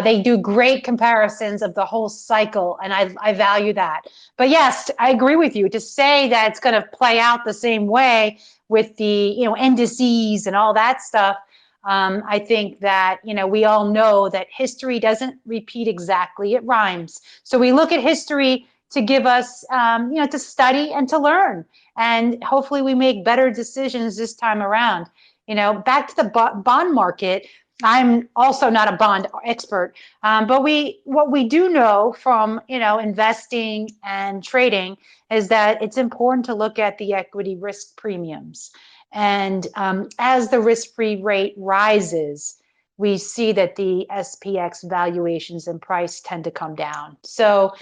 They do great comparisons of the whole cycle, and I value that. But yes, I agree with you. To say that it's going to play out the same way with the indices and all that stuff, I think that we all know that history doesn't repeat exactly, it rhymes. So we look at history to give us, to study and to learn. And hopefully we make better decisions this time around. Back to the bond market, I'm also not a bond expert, but what we do know from, investing and trading is that it's important to look at the equity risk premiums. And as the risk-free rate rises, we see that the SPX valuations and price tend to come down. So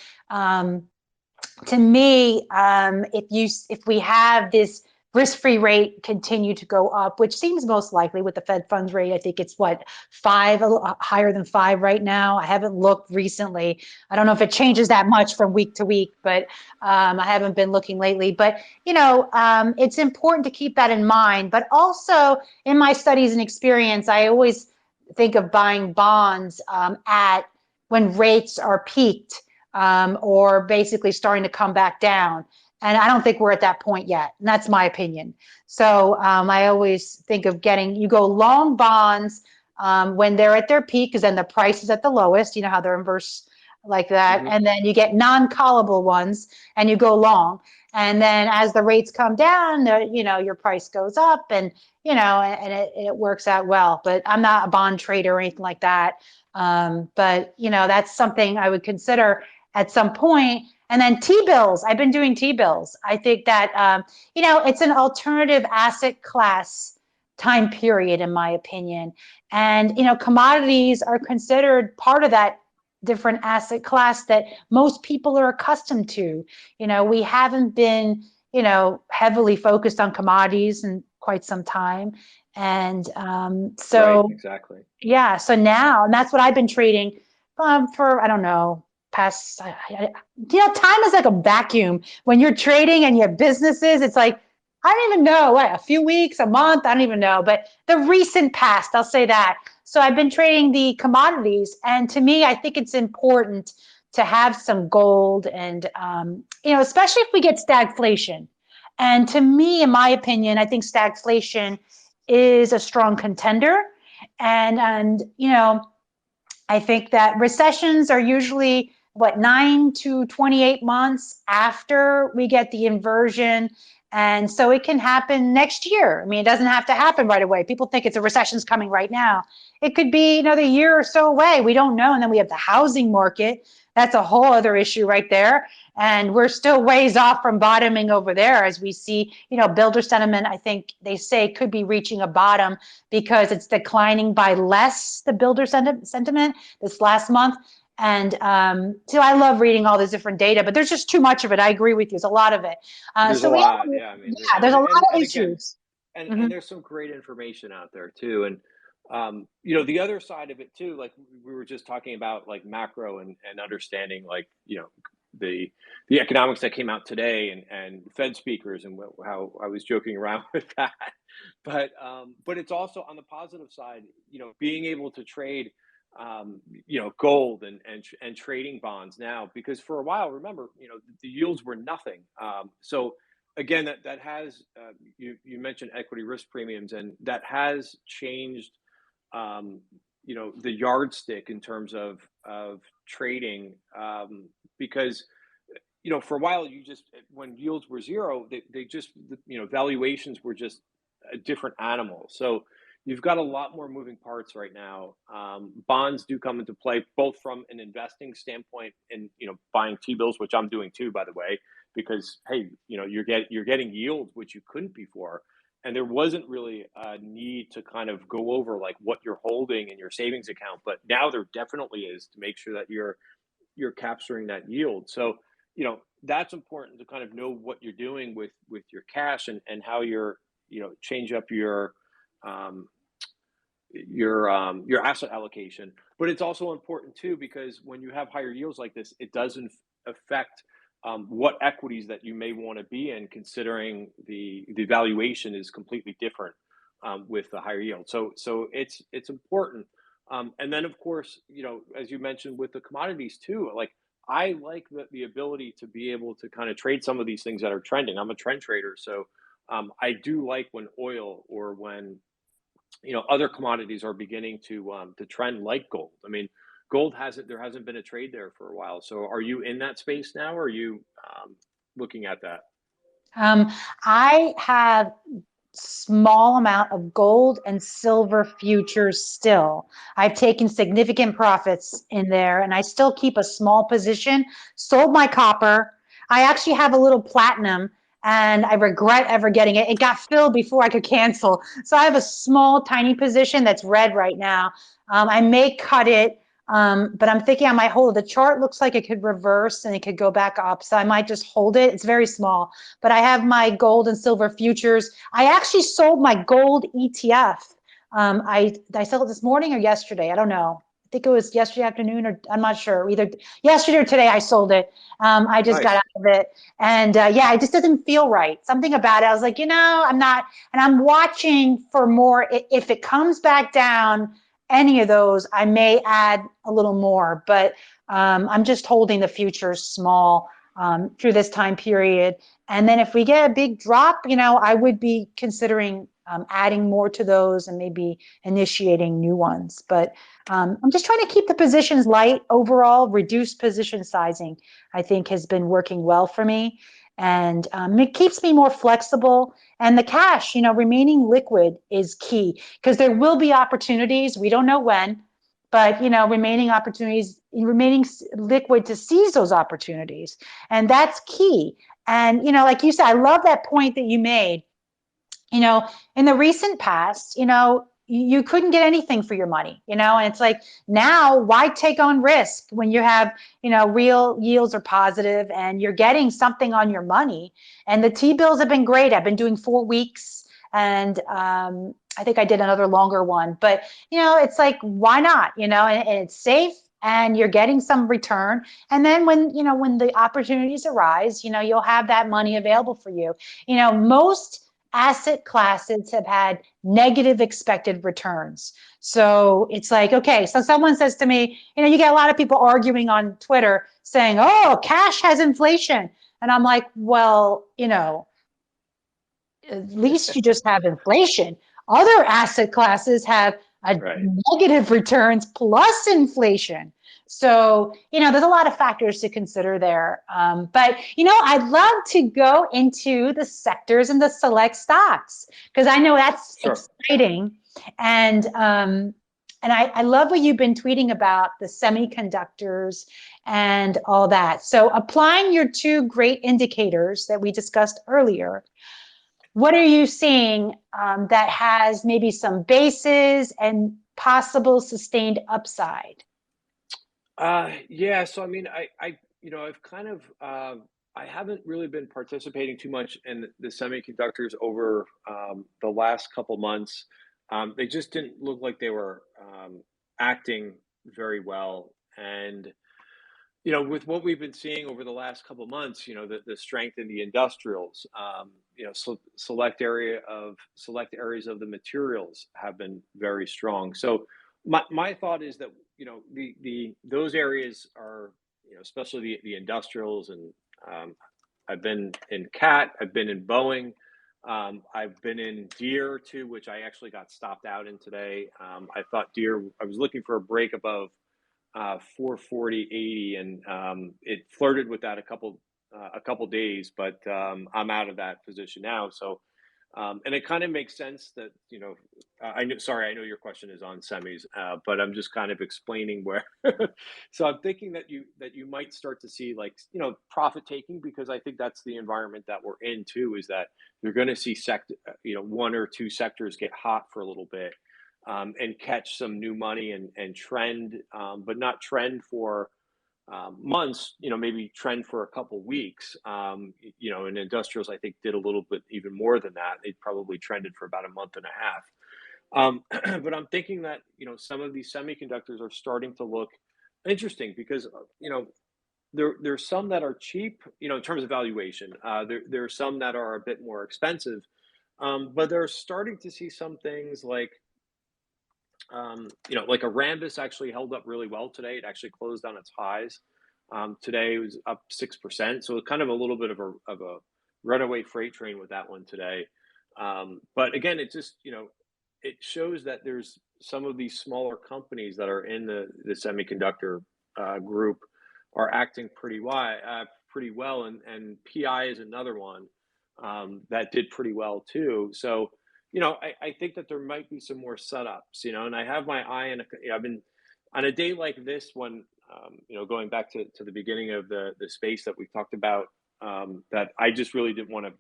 to me, if we have this risk-free rate continue to go up, which seems most likely with the Fed funds rate, I think it's 5, a little higher than 5 right now. I haven't looked recently. I don't know if it changes that much from week to week, but I haven't been looking lately. But it's important to keep that in mind. But also in my studies and experience, I always think of buying bonds when rates are peaked. Or basically starting to come back down. And I don't think we're at that point yet. And that's my opinion. So I always think of you go long bonds when they're at their peak, because then the price is at the lowest, how they're inverse like that. Mm-hmm. And then you get non-callable ones and you go long. And then as the rates come down, your price goes up, and it works out well. But I'm not a bond trader or anything like that. But that's something I would consider at some point. And then T-bills, I've been doing T-bills. I think that, it's an alternative asset class time period, in my opinion. And, commodities are considered part of that different asset class that most people are accustomed to. We haven't been, heavily focused on commodities in quite some time. And so, Right, exactly. yeah, so now, and that's what I've been trading for, I don't know, past, time is like a vacuum. When you're trading and you have businesses, it's like, I don't even know, what, a few weeks, a month, I don't even know, but the recent past, I'll say that. So I've been trading the commodities, and to me, I think it's important to have some gold, and especially if we get stagflation. And to me, in my opinion, I think stagflation is a strong contender, and I think that recessions are usually 9 to 28 months after we get the inversion. And so it can happen next year. I mean, it doesn't have to happen right away. People think it's a recession's coming right now. It could be another year or so away. We don't know. And then we have the housing market. That's a whole other issue right there. And we're still ways off from bottoming over there, as we see, builder sentiment, I think they say, could be reaching a bottom because it's declining by less, the builder sentiment this last month. And so I love reading all this different data, but there's just too much of it. I agree with you. There's a lot of it. There's a lot, yeah. I mean, there's a lot of and issues. again, and there's some great information out there too. And the other side of it too, like we were just talking about, like macro and understanding, like the economics that came out today, and Fed speakers, and how I was joking around with that. But it's also on the positive side, being able to trade gold and trading bonds now, because for a while, remember, the yields were nothing. So again, that has you mentioned equity risk premiums, and that has changed the yardstick in terms of trading, because for a while, when yields were zero, they just, valuations were just a different animal. So you've got a lot more moving parts right now. Bonds do come into play, both from an investing standpoint and buying T-bills, which I'm doing too, by the way, because hey, you're getting yields which you couldn't before, and there wasn't really a need to kind of go over like what you're holding in your savings account, but now there definitely is, to make sure that you're capturing that yield. So that's important, to kind of know what you're doing with your cash, and how you're change up your asset allocation. But it's also important too, because when you have higher yields like this, it doesn't affect what equities that you may want to be in, considering the valuation is completely different with the higher yield. So it's important. And then of course, as you mentioned with the commodities too, like I like the ability to be able to kind of trade some of these things that are trending. I'm a trend trader, so I do like when oil, or when other commodities are beginning to trend, like gold. I mean, there hasn't been a trade there for a while. So are you in that space now, or are you looking at that? I have small amount of gold and silver futures still. I've taken significant profits in there, and I still keep a small position. Sold my copper. I actually have a little platinum, and I regret ever getting it. It got filled before I could cancel. So I have a small, tiny position that's red right now. I may cut it, but I'm thinking I might hold it. The chart looks like it could reverse and it could go back up. So I might just hold it. It's very small, but I have my gold and silver futures. I actually sold my gold ETF. I sold it this morning or yesterday. I don't know. I think it was yesterday afternoon, or I'm not sure, either yesterday or today I sold it. I just got out of it. And yeah, it just doesn't feel right. Something about it. I was like, I'm not, and I'm watching for more. If it comes back down, any of those, I may add a little more, but I'm just holding the futures small through this time period. And then if we get a big drop, I would be considering adding more to those, and maybe initiating new ones. But I'm just trying to keep the positions light overall. Reduced position sizing, I think, has been working well for me. And it keeps me more flexible. And the cash, remaining liquid is key, because there will be opportunities. We don't know when, but, remaining liquid to seize those opportunities. And that's key. And, like you said, I love that point that you made. In the recent past, you couldn't get anything for your money, and it's like, now why take on risk when you have, real yields are positive and you're getting something on your money. And the T-bills have been great. I've been doing 4 weeks, and I think I did another longer one, but it's like, why not, and it's safe and you're getting some return. And then when the opportunities arise, you'll have that money available for you. Most asset classes have had negative expected returns. So it's like, okay, so someone says to me, you get a lot of people arguing on Twitter saying, oh, cash has inflation. And I'm like, well, at least you just have inflation. Other asset classes have negative returns plus inflation. So, there's a lot of factors to consider there. But, I'd love to go into the sectors and the select stocks, because I know that's exciting. And I love what you've been tweeting about the semiconductors and all that. So applying your 2 great indicators that we discussed earlier, what are you seeing that has maybe some bases and possible sustained upside? Yeah. So, I mean, I've kind of, I haven't really been participating too much in the semiconductors over the last couple months. They just didn't look like they were acting very well. And, with what we've been seeing over the last couple months, the strength in the industrials, so select areas of the materials have been very strong. So my thought is that, those areas are, especially the industrials, and I've been in CAT, I've been in Boeing, I've been in Deere too, which I actually got stopped out in today. I thought Deere, I was looking for a break above 440.80, and it flirted with that a couple days, but I'm out of that position now. So, and it kind of makes sense that, I know. Sorry, I know your question is on semis, but I'm just kind of explaining where. So I'm thinking that you might start to see, like, profit taking, because I think that's the environment that we're in too. Is that you're going to see one or two sectors get hot for a little bit, and catch some new money and trend, but not trend for months, maybe trend for a couple weeks. And industrials, I think, did a little bit even more than that. They probably trended for about a month and a half. But I'm thinking that, some of these semiconductors are starting to look interesting, because, there's some that are cheap, in terms of valuation. There are some that are a bit more expensive. But they're starting to see some things like, like a Rambus actually held up really well today. It actually closed on its highs. Today it was up 6%. So kind of a little bit of a runaway freight train with that one today. But again, it just, it shows that there's some of these smaller companies that are in the semiconductor group are acting pretty well. And PI is another one that did pretty well too. So, I think that there might be some more setups, and I have my eye on, I've been on a day like this one, going back to the beginning of the space that we talked about, that I just really didn't want to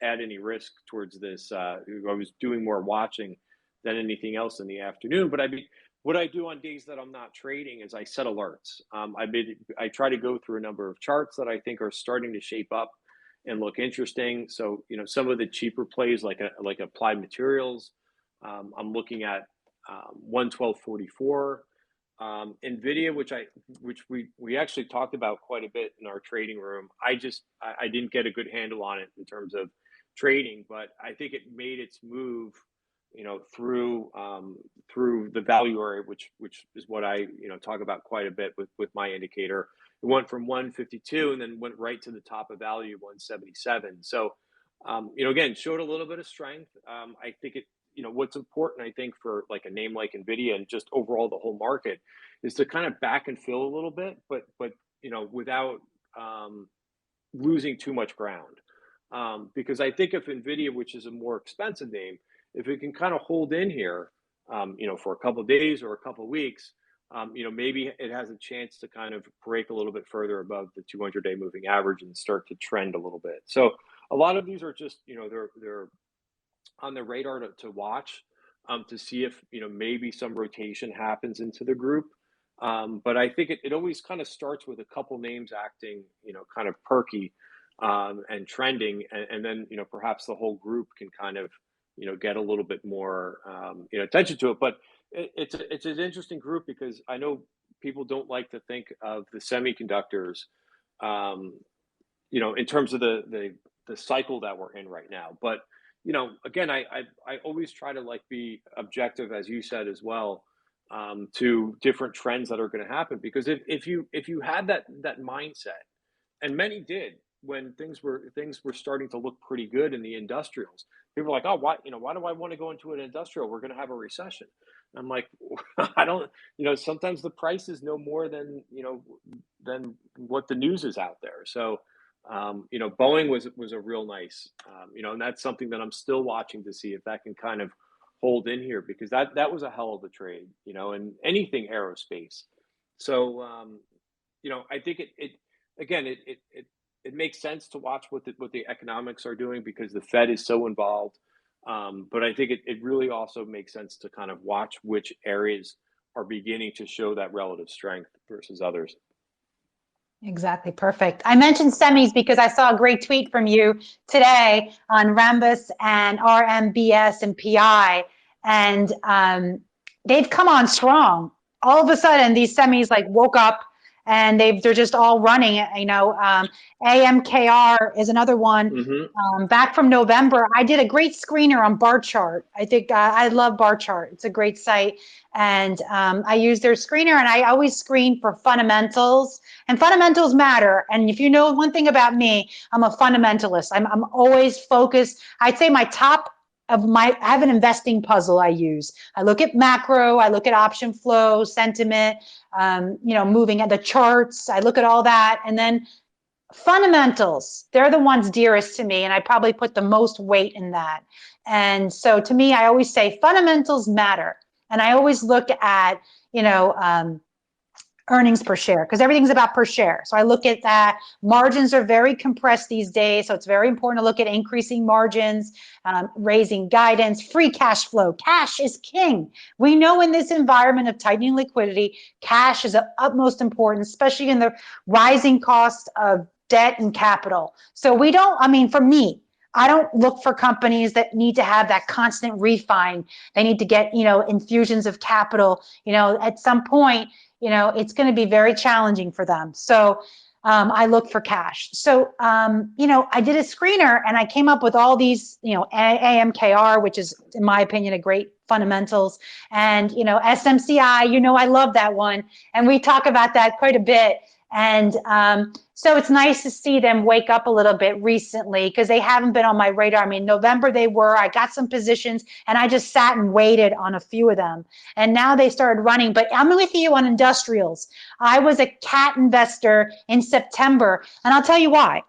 add any risk towards this. I was doing more watching than anything else in the afternoon. But what I do on days that I'm not trading is I set alerts. I try to go through a number of charts that I think are starting to shape up and look interesting. So, some of the cheaper plays like Applied Materials, I'm looking at 112.44. Nvidia, which we actually talked about quite a bit in our trading room. I didn't get a good handle on it in terms of trading, but I think it made its move, through the value area, which is what I talk about quite a bit with my indicator. It went from 152 and then went right to the top of value, 177. So, again, showed a little bit of strength. I think what's important, I think, for like a name like Nvidia and just overall the whole market, is to kind of back and fill a little bit, but without losing too much ground. Because I think if Nvidia, which is a more expensive name, if it can kind of hold in here, for a couple of days or a couple of weeks, maybe it has a chance to kind of break a little bit further above the 200-day moving average and start to trend a little bit. So a lot of these are just, they're on the radar to watch. to see if, maybe some rotation happens into the group. But I think it always kind of starts with a couple names acting, kind of perky and trending, and then, perhaps the whole group can kind of, get a little bit more, attention to it. But it's an interesting group because I know people don't like to think of the semiconductors, um, in terms of the cycle that we're in right now. But again, I always try to like be objective, as you said as well, to different trends that are going to happen. Because if you had that mindset, and many did when things were starting to look pretty good in the industrials, people were like, oh, why do I want to go into an industrial? We're going to have a recession. And I'm like, I don't, sometimes the prices know more than what the news is out there. So Boeing was a real nice, and that's something that I'm still watching to see if that can kind of hold in here, because that was a hell of a trade, and anything aerospace. So, I think it again, it makes sense to watch what the economics are doing because the Fed is so involved. But I think it really also makes sense to kind of watch which areas are beginning to show that relative strength versus others. Exactly. Perfect. I mentioned semis because I saw a great tweet from you today on Rambus and RMBS and PI, and they've come on strong. All of a sudden, these semis like woke up and they're just all running. AMKR is another one. Mm-hmm. Back from November, I did a great screener on Bar Chart. I think I love Bar Chart. It's a great site. And I use their screener, and I always screen for fundamentals. And fundamentals matter. And if you know one thing about me, I'm a fundamentalist. I'm always focused. I'd say I have an investing puzzle I use. I look at macro, I look at option flow, sentiment, moving at the charts. I look at all that. And then fundamentals, they're the ones dearest to me, and I probably put the most weight in that. And so to me, I always say fundamentals matter. And I always look at, earnings per share, because everything's about per share. So I look at that. Margins are very compressed these days, so it's very important to look at increasing margins, raising guidance, free cash flow. Cash is king. We know in this environment of tightening liquidity, cash is of utmost importance, especially in the rising cost of debt and capital. So for me, I don't look for companies that need to have that constant refine. They need to get, infusions of capital. At some point, it's going to be very challenging for them. So I look for cash. So, I did a screener and I came up with all these, AMKR, which is, in my opinion, a great fundamentals. And, SMCI, I love that one. And we talk about that quite a bit. And so it's nice to see them wake up a little bit recently, because they haven't been on my radar. I mean, November I got some positions and I just sat and waited on a few of them. And now they started running. But I'm with you on industrials. I was a CAT investor in September, and I'll tell you why.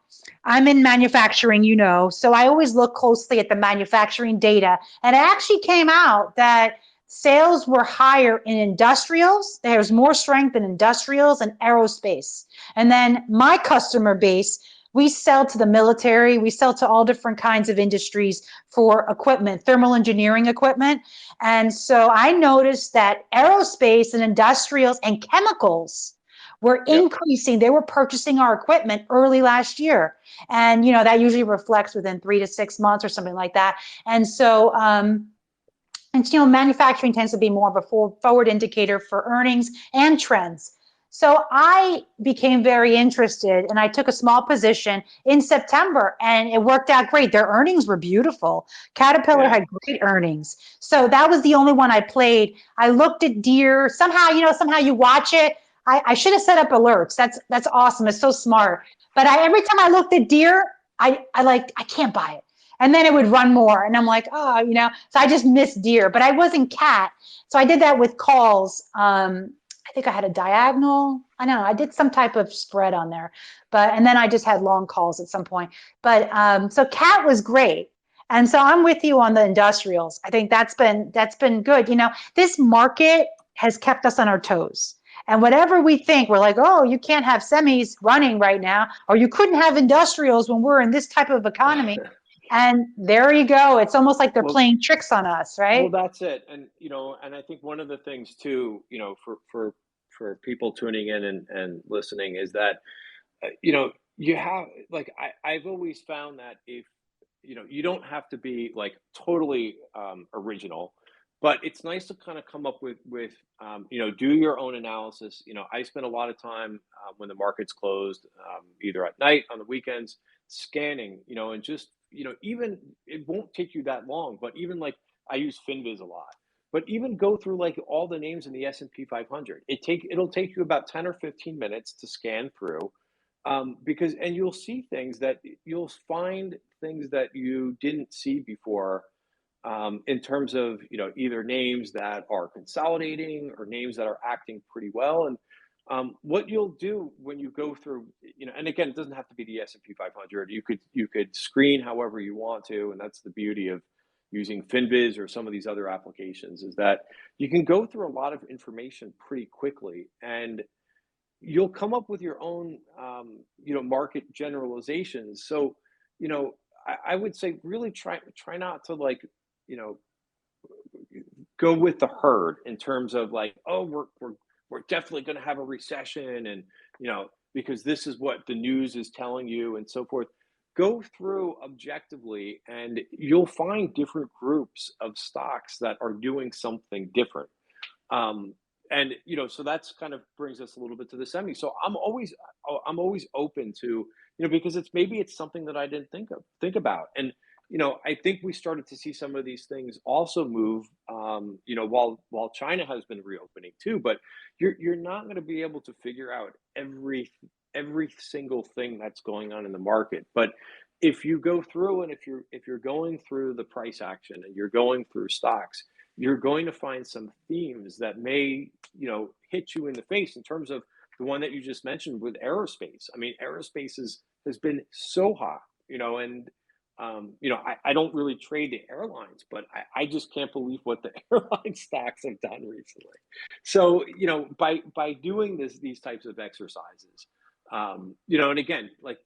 I'm in manufacturing, so I always look closely at the manufacturing data. And it actually came out that sales were higher in industrials. There's more strength in industrials and aerospace. And then my customer base, we sell to the military. We sell to all different kinds of industries for equipment, thermal engineering equipment. And so I noticed that aerospace and industrials and chemicals were increasing. They were purchasing our equipment early last year. And, that usually reflects within 3 to 6 months or something like that. And so, manufacturing tends to be more of a forward indicator for earnings and trends. So I became very interested, and I took a small position in September, and it worked out great. Their earnings were beautiful. Caterpillar had great earnings. So that was the only one I played. I looked at Deere. Somehow you watch it. I should have set up alerts. That's awesome. It's so smart. But every time I looked at Deere, I can't buy it. And then it would run more. And I'm like, so I just missed Deere, but I wasn't CAT. So I did that with calls. I think I had a diagonal. I don't know. I did some type of spread on there, and then I just had long calls at some point. But so CAT was great. And so I'm with you on the industrials. I think that's been good. This market has kept us on our toes. And whatever we think, we're like, oh, you can't have semis running right now, or you couldn't have industrials when we're in this type of economy. And there you go. It's almost like they're playing tricks on us, right? Well, that's it. And, and I think one of the things too, for people tuning in and listening is that, you have, like, I've always found that if, you don't have to be like totally original, but it's nice to kind of come up with, do your own analysis. I spend a lot of time when the market's closed, either at night, on the weekends, scanning, and just, even it won't take you that long, but even like I use FinViz a lot. But even go through like all the names in the S&P 500. It'll take you about 10 or 15 minutes to scan through, because and you'll find things that you didn't see before, in terms of, either names that are consolidating or names that are acting pretty well. And what you'll do when you go through, and again, it doesn't have to be the S&P 500. You could screen however you want to, and that's the beauty of using FinViz or some of these other applications, is that you can go through a lot of information pretty quickly, and you'll come up with your own, market generalizations. So, I would say really try not to, like, you know, go with the herd in terms of like, oh, we're definitely going to have a recession, and because this is what the news is telling you, and so forth. Go through objectively, and you'll find different groups of stocks that are doing something different. And so that's kind of brings us a little bit to the semi. So I'm always open to, because maybe it's something that I didn't think about. And I think we started to see some of these things also move, while China has been reopening too. But you're not going to be able to figure out every single thing that's going on in the market. But if you go through, and if you're going through the price action, and you're going through stocks, you're going to find some themes that may, hit you in the face, in terms of the one that you just mentioned with aerospace. I mean, aerospace has been so hot, and I don't really trade the airlines, but I just can't believe what the airline stocks have done recently. So, by doing these types of exercises, and again, like,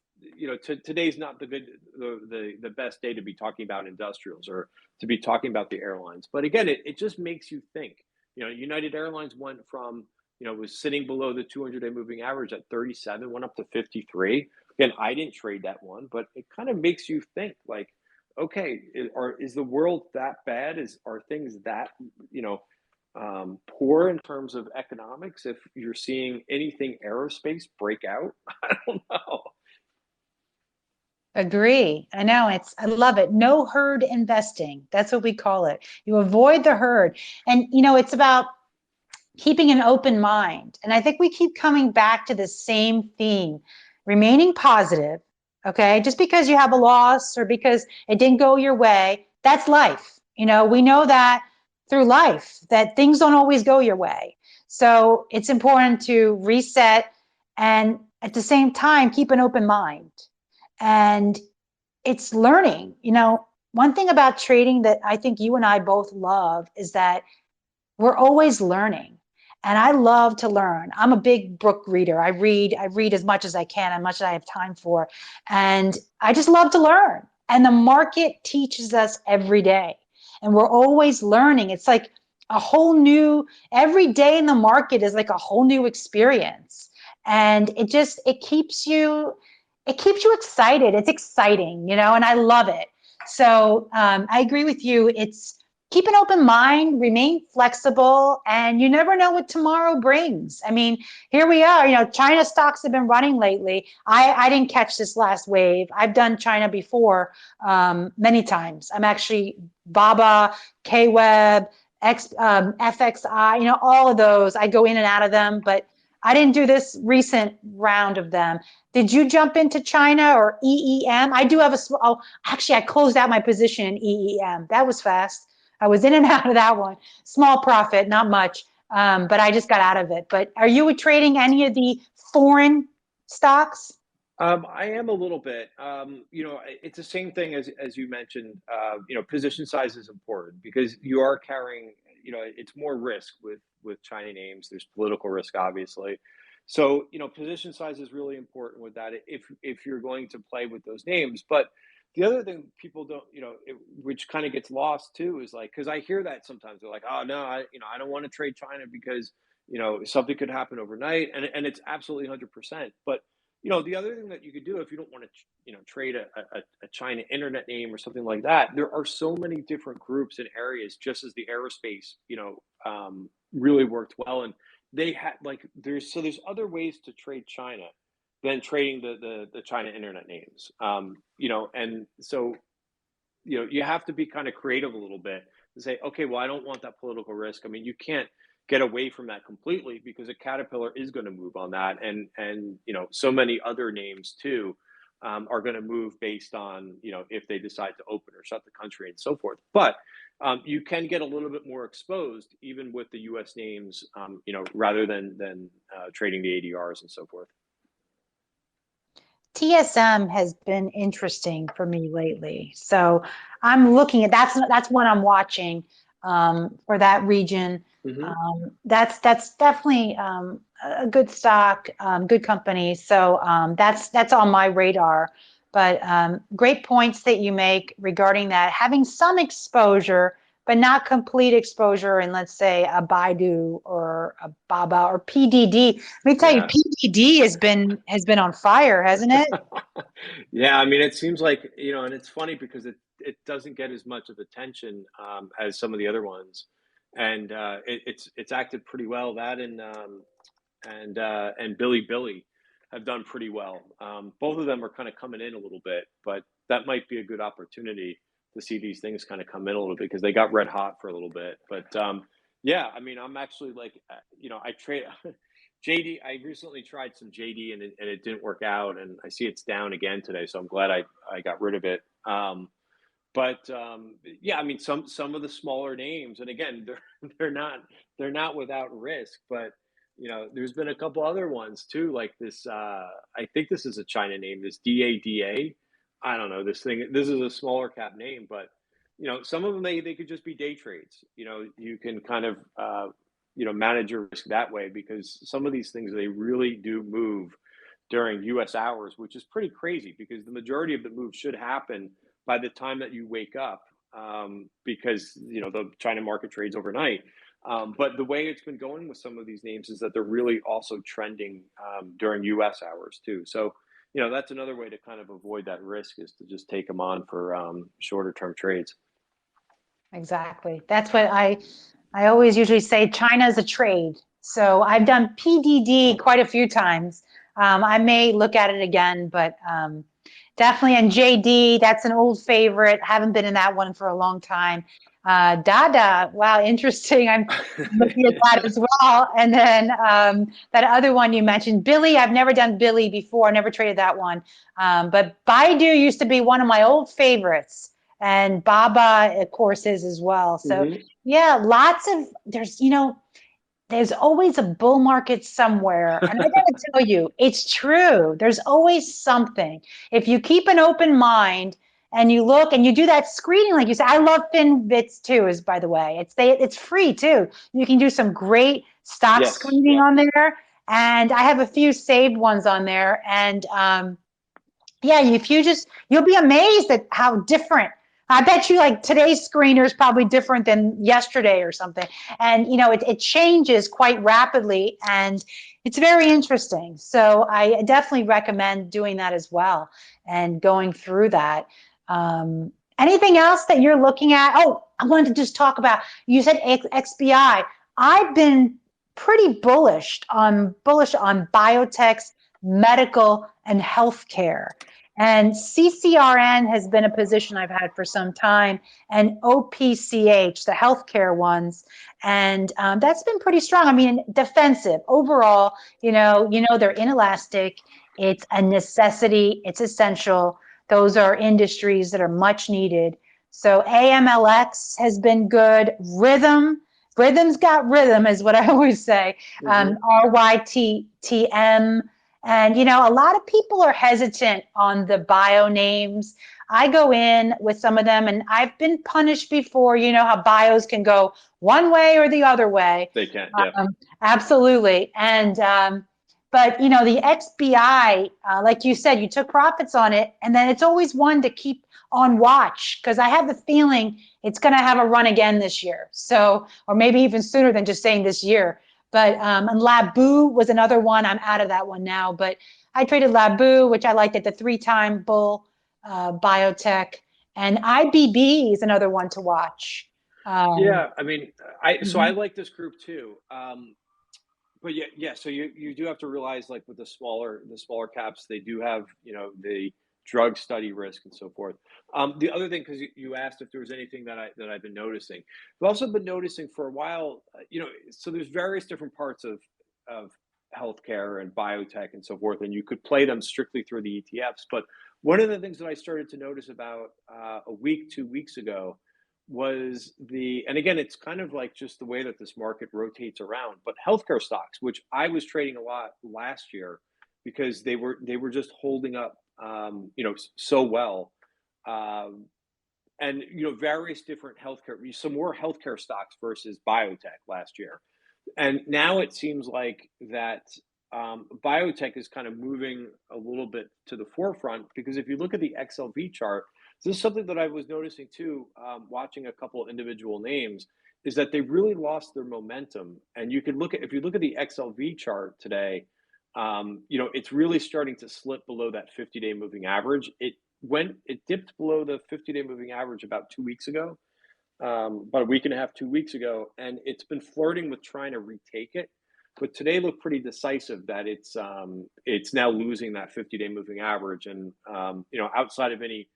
today's not the best day to be talking about industrials, or to be talking about the airlines. But again, it just makes you think. United Airlines went from, was sitting below the 200-day moving average at 37, went up to 53. Again, I didn't trade that one, but it kind of makes you think, like, okay, is the world that bad? Are things that, poor in terms of economics, if you're seeing anything aerospace break out? I don't know. Agree. I know, I love it. No herd investing. That's what we call it. You avoid the herd. And, it's about keeping an open mind. And I think we keep coming back to the same theme, remaining positive. Okay. Just because you have a loss, or because it didn't go your way, that's life. We know that through life, that things don't always go your way. So it's important to reset, and at the same time, keep an open mind. And it's learning. One thing about trading that I think you and I both love is that we're always learning. And I love to learn. I'm a big book reader. I read as much as I can, as much as I have time for. And I just love to learn. And the market teaches us every day. And we're always learning. It's like every day in the market is like a whole new experience. And it keeps you excited. It's exciting, and I love it. So I agree with you. It's keep an open mind, remain flexible, and you never know what tomorrow brings. I mean, here we are. China stocks have been running lately. I didn't catch this last wave. I've done China before, many times. I'm actually BABA, KWeb, FXI, all of those. I go in and out of them, but I didn't do this recent round of them. Did you jump into China or EEM? I do have actually, I closed out my position in EEM. That was fast. I was in and out of that one. Small profit, not much, but I just got out of it. But are you trading any of the foreign stocks? I am a little bit. It's the same thing as you mentioned. Position size is important, because you are carrying. It's more risk with China names. There's political risk, obviously. So position size is really important with that, if you're going to play with those names. But the other thing people don't, which kind of gets lost too, is like, because I hear that sometimes they're like, oh no, I don't want to trade China because something could happen overnight, and it's absolutely 100%. But the other thing that you could do if you don't want to, trade a China internet name or something like that, there are so many different groups and areas, just as the aerospace, really worked well, and they had like there's other ways to trade China than trading the China internet names. And so you have to be kind of creative a little bit to say, okay, well, I don't want that political risk. I mean, you can't get away from that completely because a Caterpillar is going to move on that, and so many other names too are going to move based on if they decide to open or shut the country and so forth. But you can get a little bit more exposed even with the U.S. names, rather than trading the ADRs and so forth. TSM has been interesting for me lately. So I'm looking at that's one I'm watching for that region. Mm-hmm. That's definitely a good stock, good company. So that's on my radar. But great points that you make regarding that. Having some exposure, but not complete exposure in, let's say, a Baidu or a Baba or PDD. Let me tell you, PDD has been on fire, hasn't it? Yeah, I mean, it seems like, and it's funny because it doesn't get as much of attention as some of the other ones, and it's acted pretty well. That and Billy have done pretty well. Both of them are kind of coming in a little bit, but that might be a good opportunity to see these things kind of come in a little bit because they got red hot for a little bit. But yeah, I mean, I'm actually like, I trade JD. I recently tried some JD and it didn't work out, and I see it's down again today, so I'm glad I got rid of it. But yeah, I mean, some of the smaller names, and again, they're not without risk, but there's been a couple other ones too, like this. I think this is a China name, this DADA. I don't know this thing. This is a smaller cap name, but some of them they could just be day trades. You can kind of manage your risk that way because some of these things they really do move during U.S. hours, which is pretty crazy because the majority of the move should happen by the time that you wake up, because the China market trades overnight. But the way it's been going with some of these names is that they're really also trending during U.S. hours too. So, that's another way to kind of avoid that risk is to just take them on for shorter term trades. Exactly. That's what I always usually say. China is a trade. So I've done PDD quite a few times. I may look at it again, but definitely. And JD, that's an old favorite. Haven't been in that one for a long time. Dada, wow, interesting. I'm looking at that as well. And then that other one you mentioned, Billy, I've never done Billy before. Never traded that one. But Baidu used to be one of my old favorites. And Baba, of course, is as well. So yeah, lots of, there's always a bull market somewhere. And I gotta tell you, it's true. There's always something. If you keep an open mind and you look and you do that screening, like you said, I love FinBits too, by the way. It's free too. You can do some great stock screening on there. And I have a few saved ones on there. And yeah, you'll be amazed at how different. I bet you like today's screener is probably different than yesterday or something. And, it changes quite rapidly and it's very interesting. So I definitely recommend doing that as well and going through that. Anything else that you're looking at? Oh, I wanted to just talk about, you said XBI. I've been pretty bullish on biotechs, medical, and healthcare. And CCRN has been a position I've had for some time, and OPCH, the healthcare ones, and that's been pretty strong. I mean, defensive overall. They're inelastic. It's a necessity. It's essential. Those are industries that are much needed. So AMLX has been good. Rhythm's got rhythm, is what I always say. RYTM. And, a lot of people are hesitant on the bio names. I go in with some of them, and I've been punished before. You know how bios can go one way or the other way. They can, yeah. Absolutely. And, but, the XBI, like you said, you took profits on it, and then it's always one to keep on watch because I have the feeling it's going to have a run again this year. So, or maybe even sooner than just saying this year. But and Labu was another one. I'm out of that one now, but I traded Labu, which I liked at the 3-time bull, Biotech, and IBB is another one to watch. Yeah, I mean, so I Mhm. like this group too. But yeah. So you do have to realize, like with the smaller caps, they do have, the drug study risk and so forth. The other thing, because you asked if there was anything that I've been noticing, I've also been noticing for a while. So there's various different parts of healthcare and biotech and so forth, and you could play them strictly through the ETFs. But one of the things that I started to notice about a week, 2 weeks ago was and again, it's kind of like just the way that this market rotates around, but healthcare stocks, which I was trading a lot last year because they were just holding up, so well. Um, and various different healthcare, some more healthcare stocks versus biotech last year, and now it seems like that biotech is kind of moving a little bit to the forefront because if you look at the XLV chart, this is something that I was noticing too, watching a couple individual names, is that they really lost their momentum. And you could if you look at the XLV chart today, it's really starting to slip below that 50-day moving average. It dipped below the 50-day moving average about 2 weeks ago, about a week and a half, 2 weeks ago, and it's been flirting with trying to retake it. But today looked pretty decisive that it's now losing that 50-day moving average, and outside of any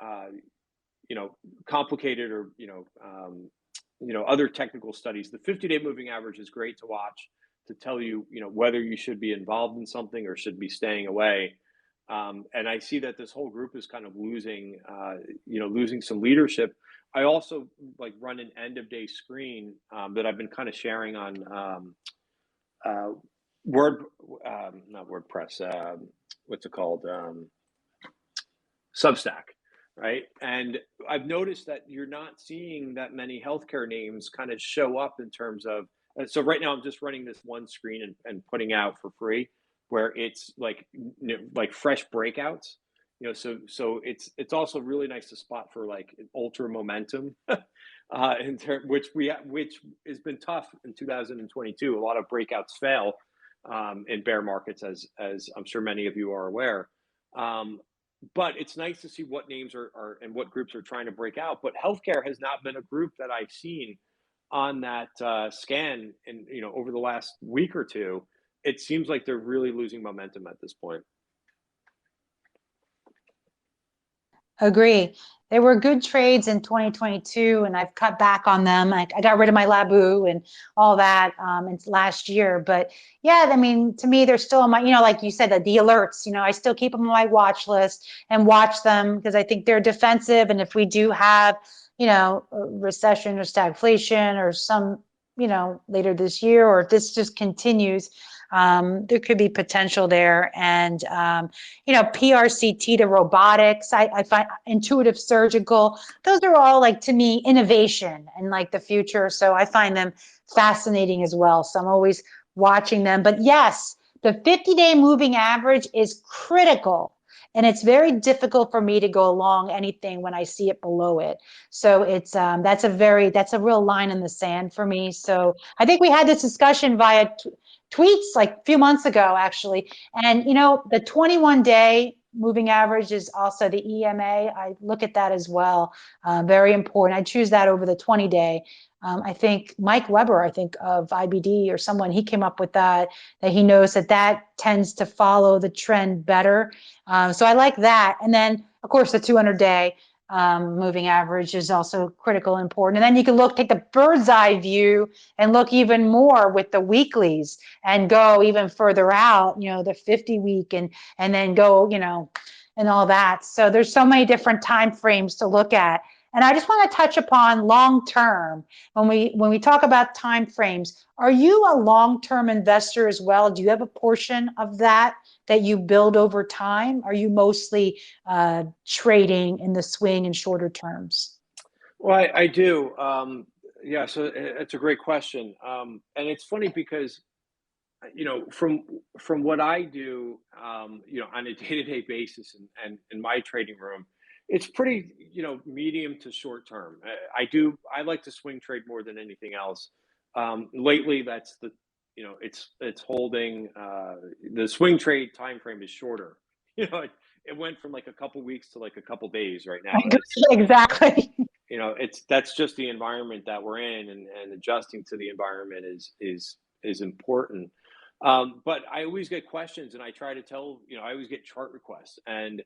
uh, complicated or other technical studies, the 50-day moving average is great to watch to tell you whether you should be involved in something or should be staying away. And I see that this whole group is kind of losing some leadership. I also like run an end of day screen that I've been kind of sharing on uh, Word, not WordPress. What's it called? Substack, right? And I've noticed that you're not seeing that many healthcare names kind of show up in terms of. So right now, I'm just running this one screen and putting out for free, where it's like fresh breakouts. So it's also really nice to spot for like ultra momentum, which has been tough in 2022. A lot of breakouts fail in bear markets, as I'm sure many of you are aware. Um, but it's nice to see what names are and what groups are trying to break out. But healthcare has not been a group that I've seen on that scan, and over the last week or two. It seems like they're really losing momentum at this point. Agree. They were good trades in 2022, and I've cut back on them. I got rid of my Labu and all that last year. But yeah, I mean, to me, they're still on my, like you said, the alerts. I still keep them on my watch list and watch them because I think they're defensive. And if we do have, a recession or stagflation or some, later this year, or if this just continues, there could be potential there. And PRCT to robotics, I find intuitive surgical, those are all like, to me, innovation and like the future. So I find them fascinating as well. So I'm always watching them. But yes, the 50-day moving average is critical. And it's very difficult for me to go along anything when I see it below it. So it's that's a real line in the sand for me. So I think we had this discussion via tweets like a few months ago, actually. And, the 21-day moving average is also the EMA. I look at that as well. Very important. I choose that over the 20-day. I think Mike Weber, of IBD or someone, he came up with that he knows that tends to follow the trend better. So I like that. And then, of course, the 200-day moving average is also critical and important. And then you can take the bird's eye view and look even more with the weeklies and go even further out, the 50-week and then go, and all that. So there's so many different time frames to look at. And I just want to touch upon long term. When we talk about time frames, are you a long-term investor as well? Do you have a portion of that you build over time? Are you mostly trading in the swing and shorter terms? Well, I do. Yeah, so it's a great question, and it's funny because from what I do, on a day-to-day basis and in my trading room, It's pretty, medium to short term. I like to swing trade more than anything else. Lately, that's it's holding. The swing trade time frame is shorter. It went from like a couple weeks to like a couple days right now. Exactly. That's just the environment that we're in, and adjusting to the environment is important. But I always get questions, and I try to tell, I always get chart requests, and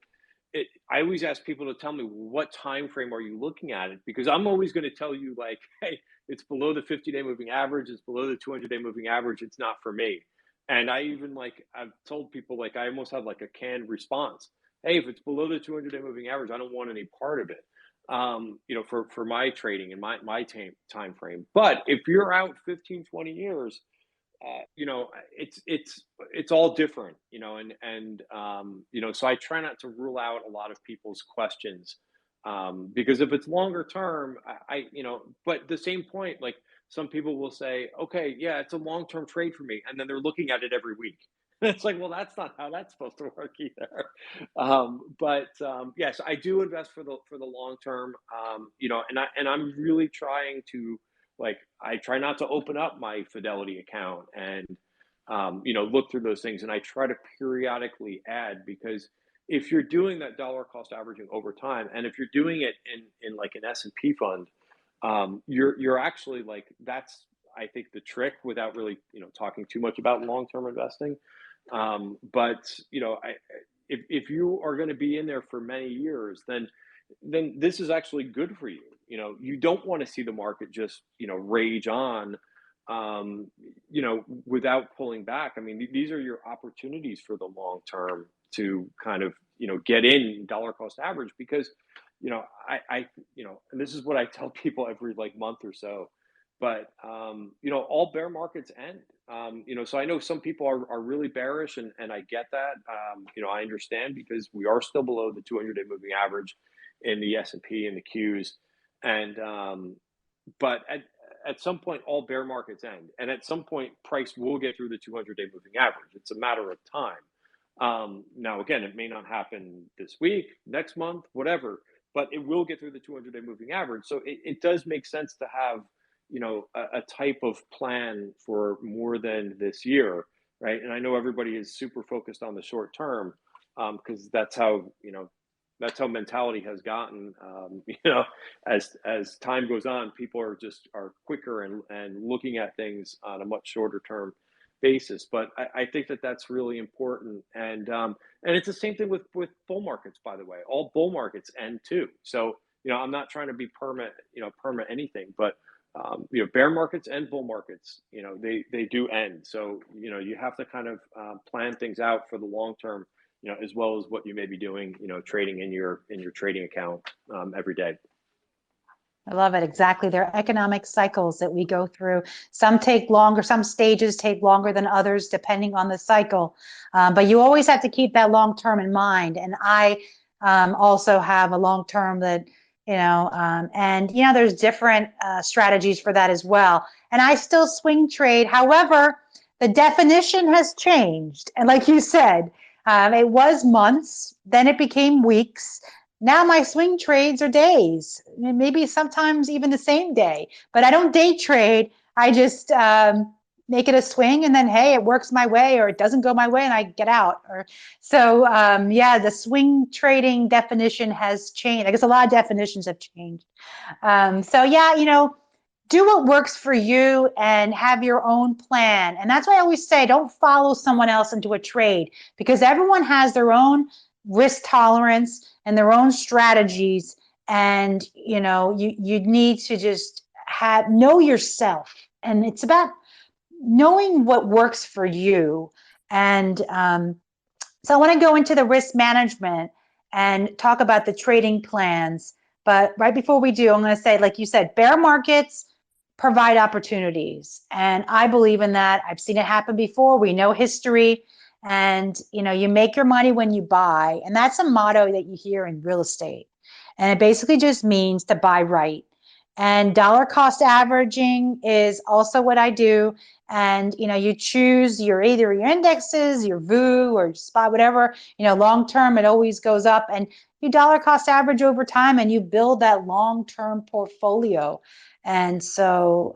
I always ask people to tell me, what time frame are you looking at it, because I'm always going to tell you, like, hey, it's below the 50-day moving average, it's below the 200-day moving average, it's not for me. And I even, like, I've told people, like, I almost have like a canned response. Hey, if it's below the 200-day moving average, I don't want any part of it. For my trading and my time frame. But if you're out 15, 20 years, it's all different, so I try not to rule out a lot of people's questions, because if it's longer term, but at the same point, like, some people will say, okay, yeah, it's a long-term trade for me, and then they're looking at it every week. It's like, well, that's not how that's supposed to work either. Yes, I do invest for the long term, and I'm really trying to, like, I try not to open up my Fidelity account and, look through those things. And I try to periodically add, because if you're doing that dollar cost averaging over time, and if you're doing it in like an S&P fund, you're actually, like, that's, I think, the trick, without really, talking too much about long-term investing. If you are going to be in there for many years, then this is actually good for you. You don't want to see the market just, rage on, without pulling back. I mean, these are your opportunities for the long term to kind of, get in dollar cost average, because, and this is what I tell people every, like, month or so, but, all bear markets end. So I know some people are really bearish, and I get that. I understand, because we are still below the 200-day moving average in the S&P and the Qs. But at some point, all bear markets end. And at some point, price will get through the 200-day moving average. It's a matter of time. Now, again, it may not happen this week, next month, whatever, but it will get through the 200-day moving average. So it does make sense to have, a type of plan for more than this year, right? And I know everybody is super focused on the short term, because that's how mentality has gotten. As time goes on, people are quicker and looking at things on a much shorter term basis. But I think that's really important. And it's the same thing with bull markets, by the way. All bull markets end too. So, I'm not trying to be perma anything, but bear markets and bull markets, they do end. So, you have to kind of plan things out for the long term, as well as what you may be doing, trading in your trading account every day. I love it. Exactly. There are economic cycles that we go through. Some take longer, some stages take longer than others, depending on the cycle. But you always have to keep that long term in mind. And I also have a long term that, there's different strategies for that as well. And I still swing trade. However, the definition has changed. And like you said, it was months, then it became weeks. Now my swing trades are days, maybe sometimes even the same day, but I don't day trade. I just make it a swing, and then, hey, it works my way, or it doesn't go my way and I get out. The swing trading definition has changed. I guess a lot of definitions have changed. Do what works for you and have your own plan. And that's why I always say, don't follow someone else into a trade, because everyone has their own risk tolerance and their own strategies. And, you need to just know yourself. And it's about knowing what works for you. And so I want to go into the risk management and talk about the trading plans. But right before we do, I'm going to say, like you said, bear markets provide opportunities. And I believe in that. I've seen it happen before. We know history. And, you make your money when you buy. And that's a motto that you hear in real estate. And it basically just means to buy right. And dollar cost averaging is also what I do. And, you choose either your indexes, your VU or spot, whatever, long term, it always goes up, and you dollar cost average over time and you build that long-term portfolio. And so,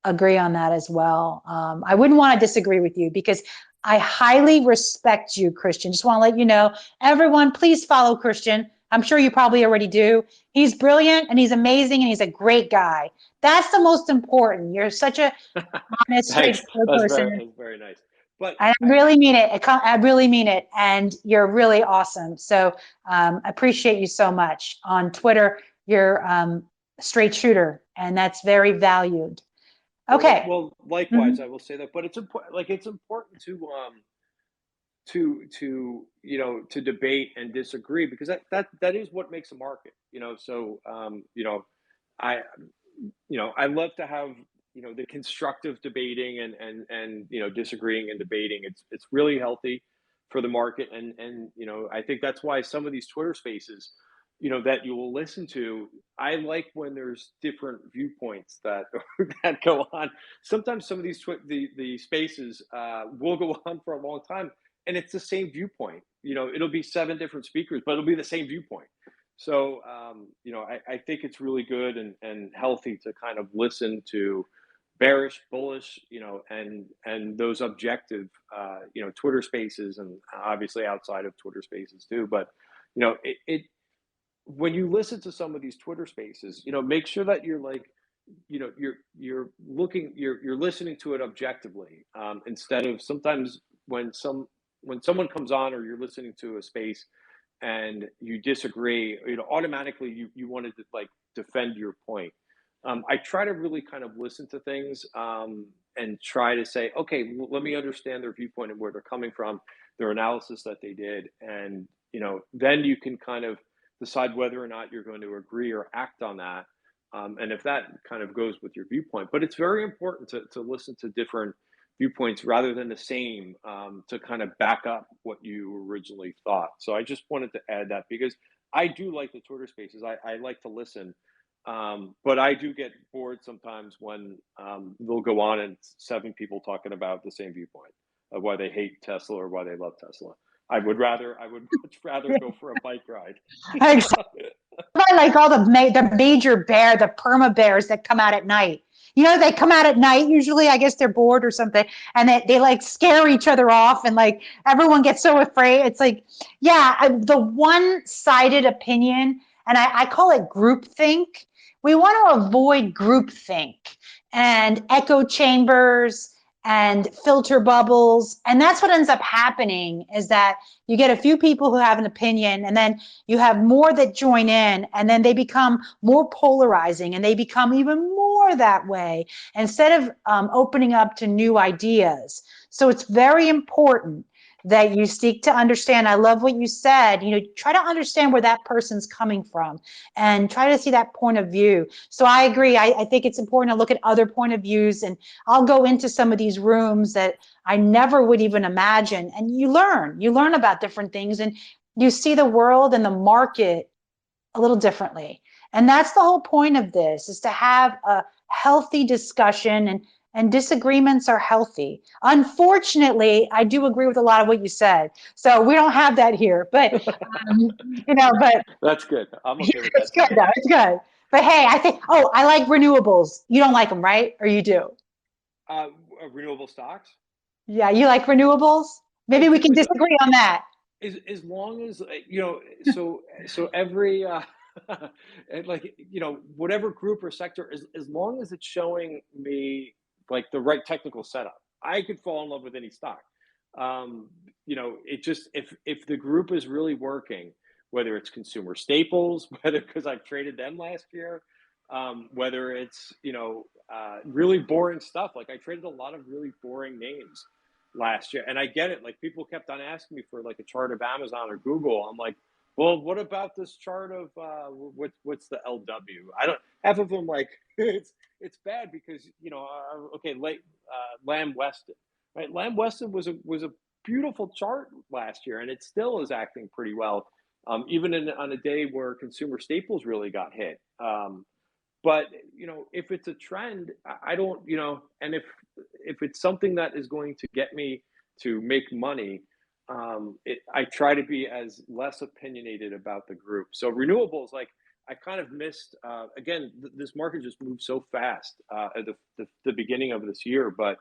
agree on that as well. I wouldn't want to disagree with you because I highly respect you, Christian. Just want to let you know, everyone, please follow Christian. I'm sure you probably already do. He's brilliant and he's amazing and he's a great guy. That's the most important. You're such a honest, Thanks. straightforward person. That's very nice. But I really mean it. I really mean it. And you're really awesome. So appreciate you so much. On Twitter, you're a straight shooter, and that's very valued. Okay. Well, likewise, I will say that. But it's important. Like it's important to debate and disagree, because that is what makes a market. So I I love to have the constructive debating and disagreeing and debating. It's really healthy for the market, and I think that's why some of these Twitter spaces that you will listen to, I like when there's different viewpoints that that go on. Sometimes some of these the spaces will go on for a long time, and it's the same viewpoint. It'll be 7 different speakers, but it'll be the same viewpoint. So, I think it's really good and healthy to kind of listen to bearish, bullish, and those objective, Twitter spaces, and obviously outside of Twitter spaces too. But, it when you listen to some of these Twitter spaces, make sure that you're like, you're listening to it objectively, instead of sometimes when someone comes on, or you're listening to a space and you disagree, automatically you wanted to like defend your point. I try to really kind of listen to things, and try to say, okay, let me understand their viewpoint and where they're coming from, their analysis that they did, and then you can kind of decide whether or not you're going to agree or act on that, and if that kind of goes with your viewpoint. But it's very important to listen to different viewpoints rather than the same, to kind of back up what you originally thought. So I just wanted to add that, because I do like the Twitter spaces. I like to listen, but I do get bored sometimes when they'll go on and 7 people talking about the same viewpoint of why they hate Tesla or why they love Tesla. I would much rather go for a bike ride. Exactly. I like all the major the perma bears that come out at night. They come out at night usually. I guess they're bored or something, and they like scare each other off, and like everyone gets so afraid. It's like, yeah, the one-sided opinion, and I call it groupthink. We want to avoid groupthink and echo chambers and filter bubbles, and that's what ends up happening, is that you get a few people who have an opinion, and then you have more that join in, and then they become more polarizing, and they become even more that way instead of opening up to new ideas. So it's very important that you seek to understand. I love what you said. Try to understand where that person's coming from and try to see that point of view. So I agree. I think it's important to look at other point of views, and I'll go into some of these rooms that I never would even imagine. And you learn about different things, and you see the world and the market a little differently. And that's the whole point of this, is to have a healthy discussion, and disagreements are healthy. Unfortunately, I do agree with a lot of what you said. So we don't have that here, but, but That's good. I'm okay with that. it's good though, it's good. But hey, I like renewables. You don't like them, right? Or you do? Renewable stocks. Yeah, you like renewables? Maybe we can disagree on that. As long as so every and like whatever group or sector, as long as it's showing me like the right technical setup, I could fall in love with any stock. It just, if the group is really working, whether it's consumer staples, whether, because I've traded them last year, whether it's really boring stuff, like I traded a lot of really boring names last year, and I get it. Like people kept on asking me for like a chart of Amazon or Google. I'm like, well, what about this chart of what's the LW? I don't, half of them like it's bad because okay, Lamb Weston, right? Lamb Weston was a beautiful chart last year, and it still is acting pretty well, even on a day where consumer staples really got hit. But if it's a trend, I don't, and if it's something that is going to get me to make money, I try to be as less opinionated about the group. So renewables, like I kind of missed. Again, this market just moved so fast at the beginning of this year. But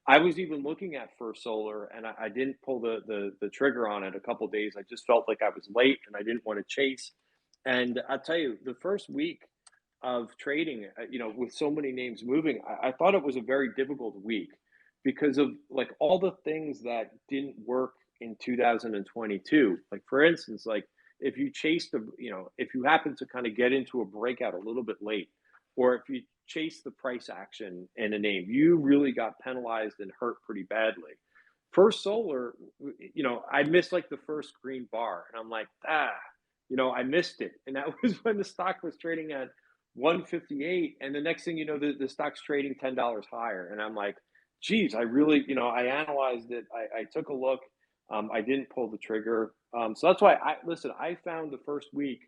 I was even looking at First Solar, and I didn't pull the trigger on it a couple of days. I just felt like I was late, and I didn't want to chase. And I'll tell you, the first week of trading, with so many names moving, I thought it was a very difficult week because of like all the things that didn't work in 2022. Like for instance, like if you chase if you happen to kind of get into a breakout a little bit late, or if you chase the price action in a name, you really got penalized and hurt pretty badly. First Solar, I missed like the first green bar, and I'm like, I missed it. And that was when the stock was trading at 158, and the next thing you know, the stock's trading $10 higher, and I'm like, geez, I really, I analyzed it, I took a look, I didn't pull the trigger, so that's why I found the first week,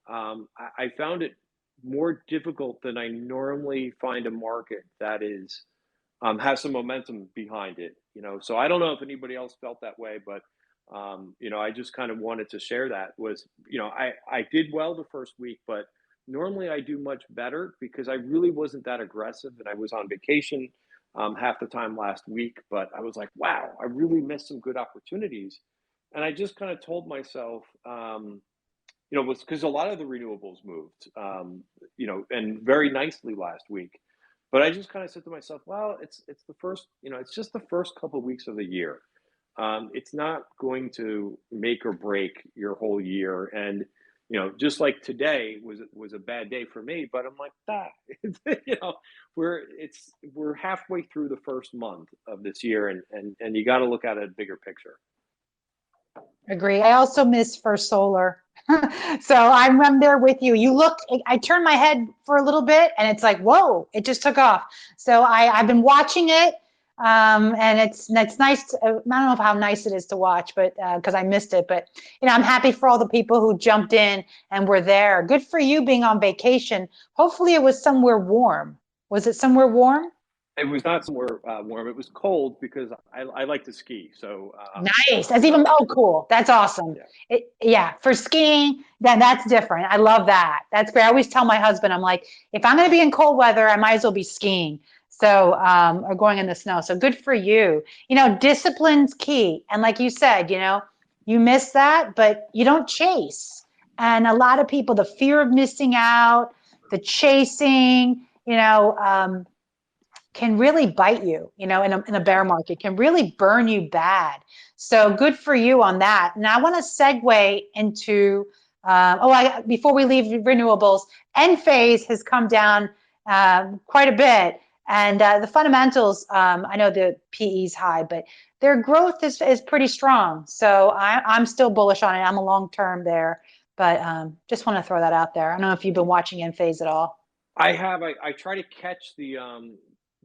I found it more difficult than I normally find a market that is has some momentum behind it, so I don't know if anybody else felt that way, but I just kind of wanted to share that was, I did well the first week, but normally I do much better because I really wasn't that aggressive, and I was on vacation half the time last week, but I was like, wow, I really missed some good opportunities. And I just kind of told myself, was because a lot of the renewables moved, and very nicely last week. But I just kind of said to myself, well, it's the first, it's just the first couple of weeks of the year. It's not going to make or break your whole year. And, just like today was a bad day for me, but I'm like, we're halfway through the first month of this year, and you got to look at a bigger picture. Agree. I also miss First Solar. So I'm there with you. I turned my head for a little bit and it's like, whoa, it just took off. So I've been watching it. And it's nice. I don't know how nice it is to watch, but because I missed it, but I'm happy for all the people who jumped in and were there. Good for you being on vacation. Hopefully it was somewhere warm. Was it somewhere warm? It was not somewhere warm. It was cold because I like to ski. So nice. That's even cool. That's awesome. Yeah. For skiing, that's different. I love that. That's great. I always tell my husband, I'm like, if I'm going to be in cold weather, I might as well be skiing. So, or going in the snow. So good for you. Discipline's key. And like you said, you miss that, but you don't chase. And a lot of people, the fear of missing out, the chasing, can really bite you, in a bear market, can really burn you bad. So good for you on that. Now I want to segue into, before we leave renewables, Enphase has come down quite a bit. And the fundamentals, I know the PE is high, but their growth is pretty strong. So I'm still bullish on it. I'm a long-term there, but just want to throw that out there. I don't know if you've been watching Enphase at all. I have. I try to catch the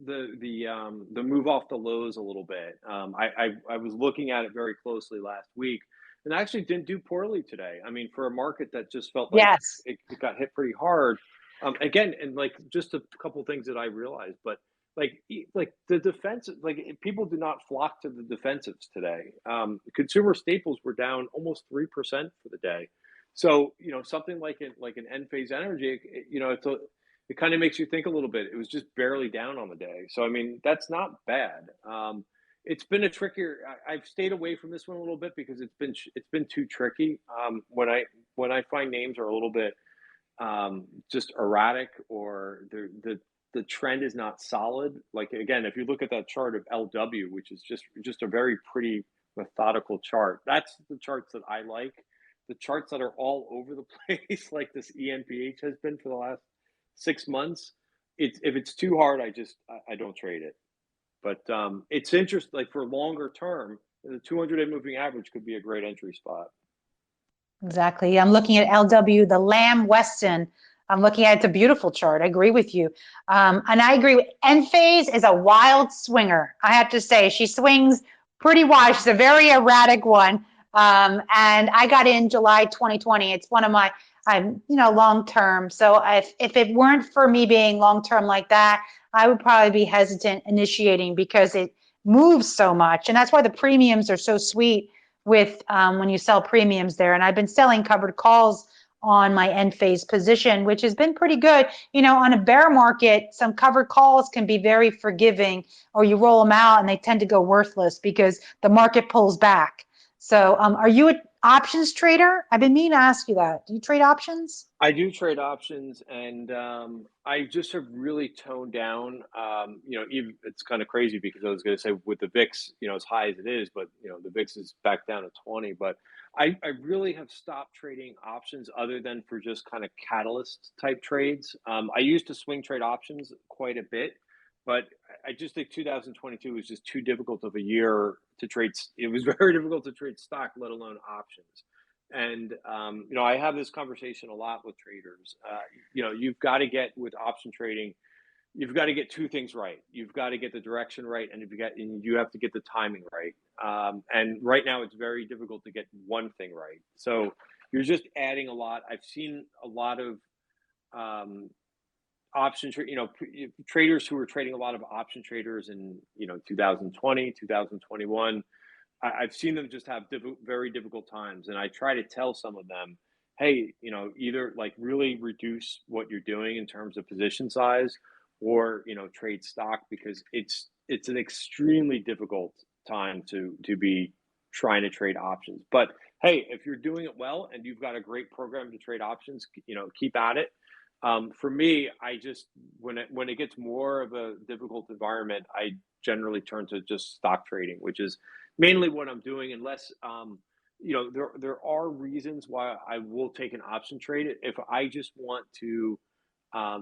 move off the lows a little bit. I was looking at it very closely last week, and I actually didn't do poorly today. I mean, for a market that just felt like it got hit pretty hard. Again, and like just a couple of things that I realized, but like the defensive, like people do not flock to the defensives today. Consumer staples were down almost 3% for the day. So something like an Enphase Energy, it kind of makes you think a little bit. It was just barely down on the day. So, I mean, that's not bad. It's been a trickier, I've stayed away from this one a little bit because it's been too tricky. When I find names are a little bit just erratic, or the trend is not solid. Like, again, if you look at that chart of LW, which is just a very pretty methodical chart, that's the charts that I like. The charts that are all over the place, like this EMPH has been for the last 6 months, if it's too hard, I don't trade it. But it's interesting, like for longer term, the 200-day moving average could be a great entry spot. Exactly. I'm looking at LW, the Lamb Weston. I'm looking at it's a beautiful chart. I agree with you. And I agree with Enphase is a wild swinger. I have to say, she swings pretty wide. She's a very erratic one. And I got in July 2020. It's one of my, I'm, long term. So if it weren't for me being long term like that, I would probably be hesitant initiating because it moves so much. And that's why the premiums are so sweet with when you sell premiums there. And I've been selling covered calls on my end phase position, which has been pretty good. On a bear market, some covered calls can be very forgiving, or you roll them out and they tend to go worthless because the market pulls back. So are you an options trader? I've been meaning to ask you that. Do you trade options? I do trade options, and I just have really toned down. Even it's kind of crazy because I was going to say with the VIX, as high as it is, but the VIX is back down to 20. But I really have stopped trading options other than for just kind of catalyst type trades. I used to swing trade options quite a bit, but I just think 2022 was just too difficult of a year to trade. It was very difficult to trade stock, let alone options. And I have this conversation a lot with traders. You've got to get with option trading. You've got to get two things right. You've got to get the direction right, and you have to get the timing right. And right now, it's very difficult to get one thing right. So you're just adding a lot. I've seen a lot of traders who were trading a lot of option traders in 2020, 2021. I've seen them just have very difficult times, and I try to tell some of them, hey, either like really reduce what you're doing in terms of position size, or trade stock, because it's an extremely difficult time to be trying to trade options. But hey, if you're doing it well and you've got a great program to trade options, keep at it. For me, I just when it gets more of a difficult environment, I generally turn to just stock trading, which is mainly what I'm doing. Unless there are reasons why I will take an option trade if I just want to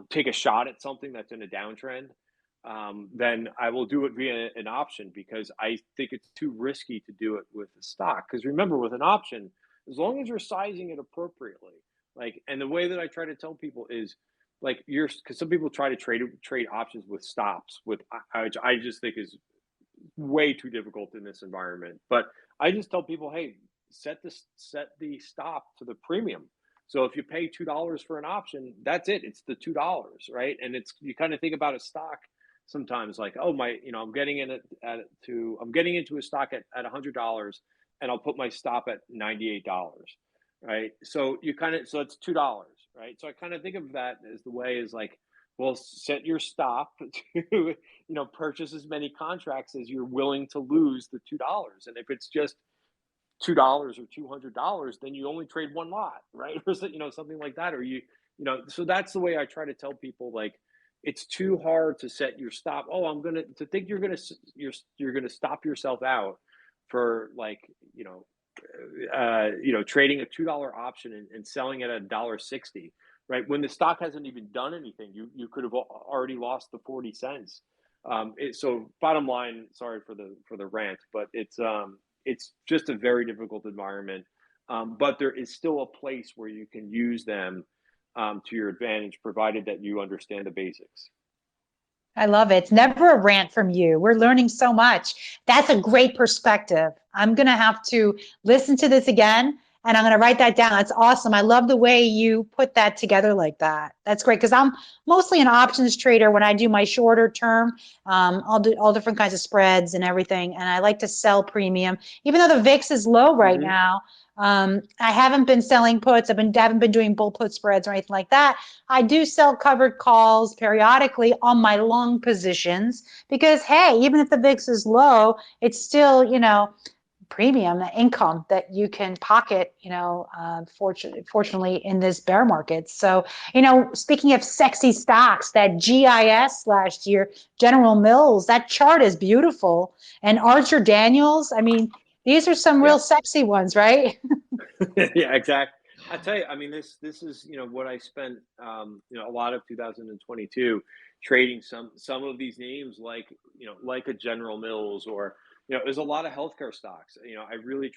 take a shot at something that's in a downtrend. Then I will do it via an option, because I think it's too risky to do it with a stock. Because remember, with an option, as long as you're sizing it appropriately, and the way that I try to tell people is because some people try to trade options with stops, which I just think is way too difficult in this environment. But I just tell people, hey, set the stop to the premium. So if you pay $2 for an option, that's it. It's the $2, right? And you kind of think about a stock sometimes like, oh my, I'm getting I'm getting into a stock at $100, and I'll put my stop at $98, right? So so it's $2, right? So I kind of think of that as the way is like, well, set your stop to purchase as many contracts as you're willing to lose the $2. And if it's just $2 or $200, then you only trade one lot, right? Or something like that. Or so that's the way I try to tell people, it's too hard to set your stop. Oh, to think you're gonna stop yourself out for trading a $2 option and selling it at $1.60, right? When the stock hasn't even done anything, you could have already lost the 40 cents. So bottom line, sorry for the rant, but it's just a very difficult environment. But there is still a place where you can use them to your advantage, provided that you understand the basics. I love it. It's never a rant from you. We're learning so much. That's a great perspective. I'm going to have to listen to this again, and I'm going to write that down. That's awesome. I love the way you put that together like that. That's great, because I'm mostly an options trader when I do my shorter term. I'll do all different kinds of spreads and everything, and I like to sell premium. Even though the VIX is low right now, I haven't been selling puts. Haven't been doing bull put spreads or anything like that. I do sell covered calls periodically on my long positions, because hey, even if the VIX is low, it's still premium income that you can pocket. Fortunately in this bear market. So speaking of sexy stocks, that GIS last year, General Mills, that chart is beautiful, and Archer Daniels. I mean, these are some real sexy ones, right? Yeah, exactly. I tell you, I mean, this is what I spent a lot of 2022 trading some of these names, like a General Mills, or there's a lot of healthcare stocks. I really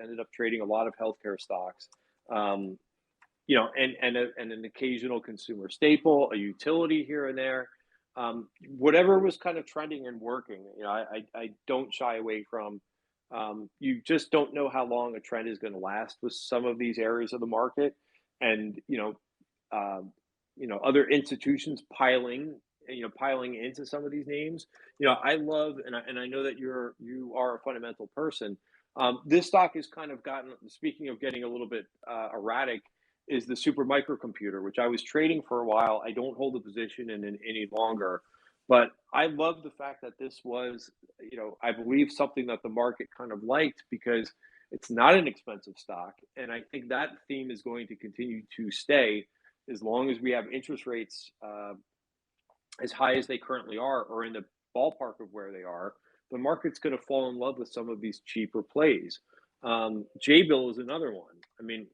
ended up trading a lot of healthcare stocks, and an occasional consumer staple, a utility here and there, whatever was kind of trending and working. I don't shy away from. You just don't know how long a trend is going to last with some of these areas of the market. and other institutions piling into some of these names. I love, and I know that you are a fundamental person. This stock has kind of gotten, speaking of getting a little bit erratic, is the super microcomputer, which I was trading for a while. I don't hold a position in it any longer, but I love the fact that this was, I believe something that the market kind of liked because it's not an expensive stock. And I think that theme is going to continue to stay as long as we have interest rates as high as they currently are, or in the ballpark of where they are. The market's going to fall in love with some of these cheaper plays. J-Bill is another one. I mean,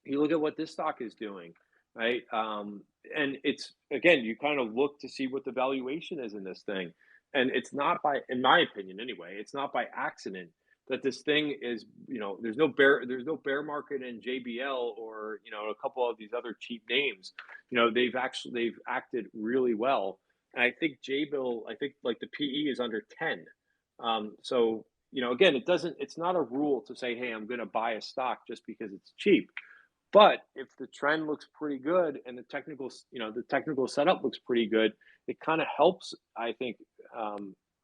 you look at what this stock is doing, right? And it's, again, you kind of look to see what the valuation is in this thing. And it's not by, in my opinion anyway, it's not by accident that this thing is, there's no bear market in JBL or, a couple of these other cheap names. They've acted really well. And I think J-Bill, like the PE is under 10. So, again, it's not a rule to say, hey, I'm going to buy a stock just because it's cheap. But if the trend looks pretty good and the technical setup looks pretty good, it kind of helps, I think,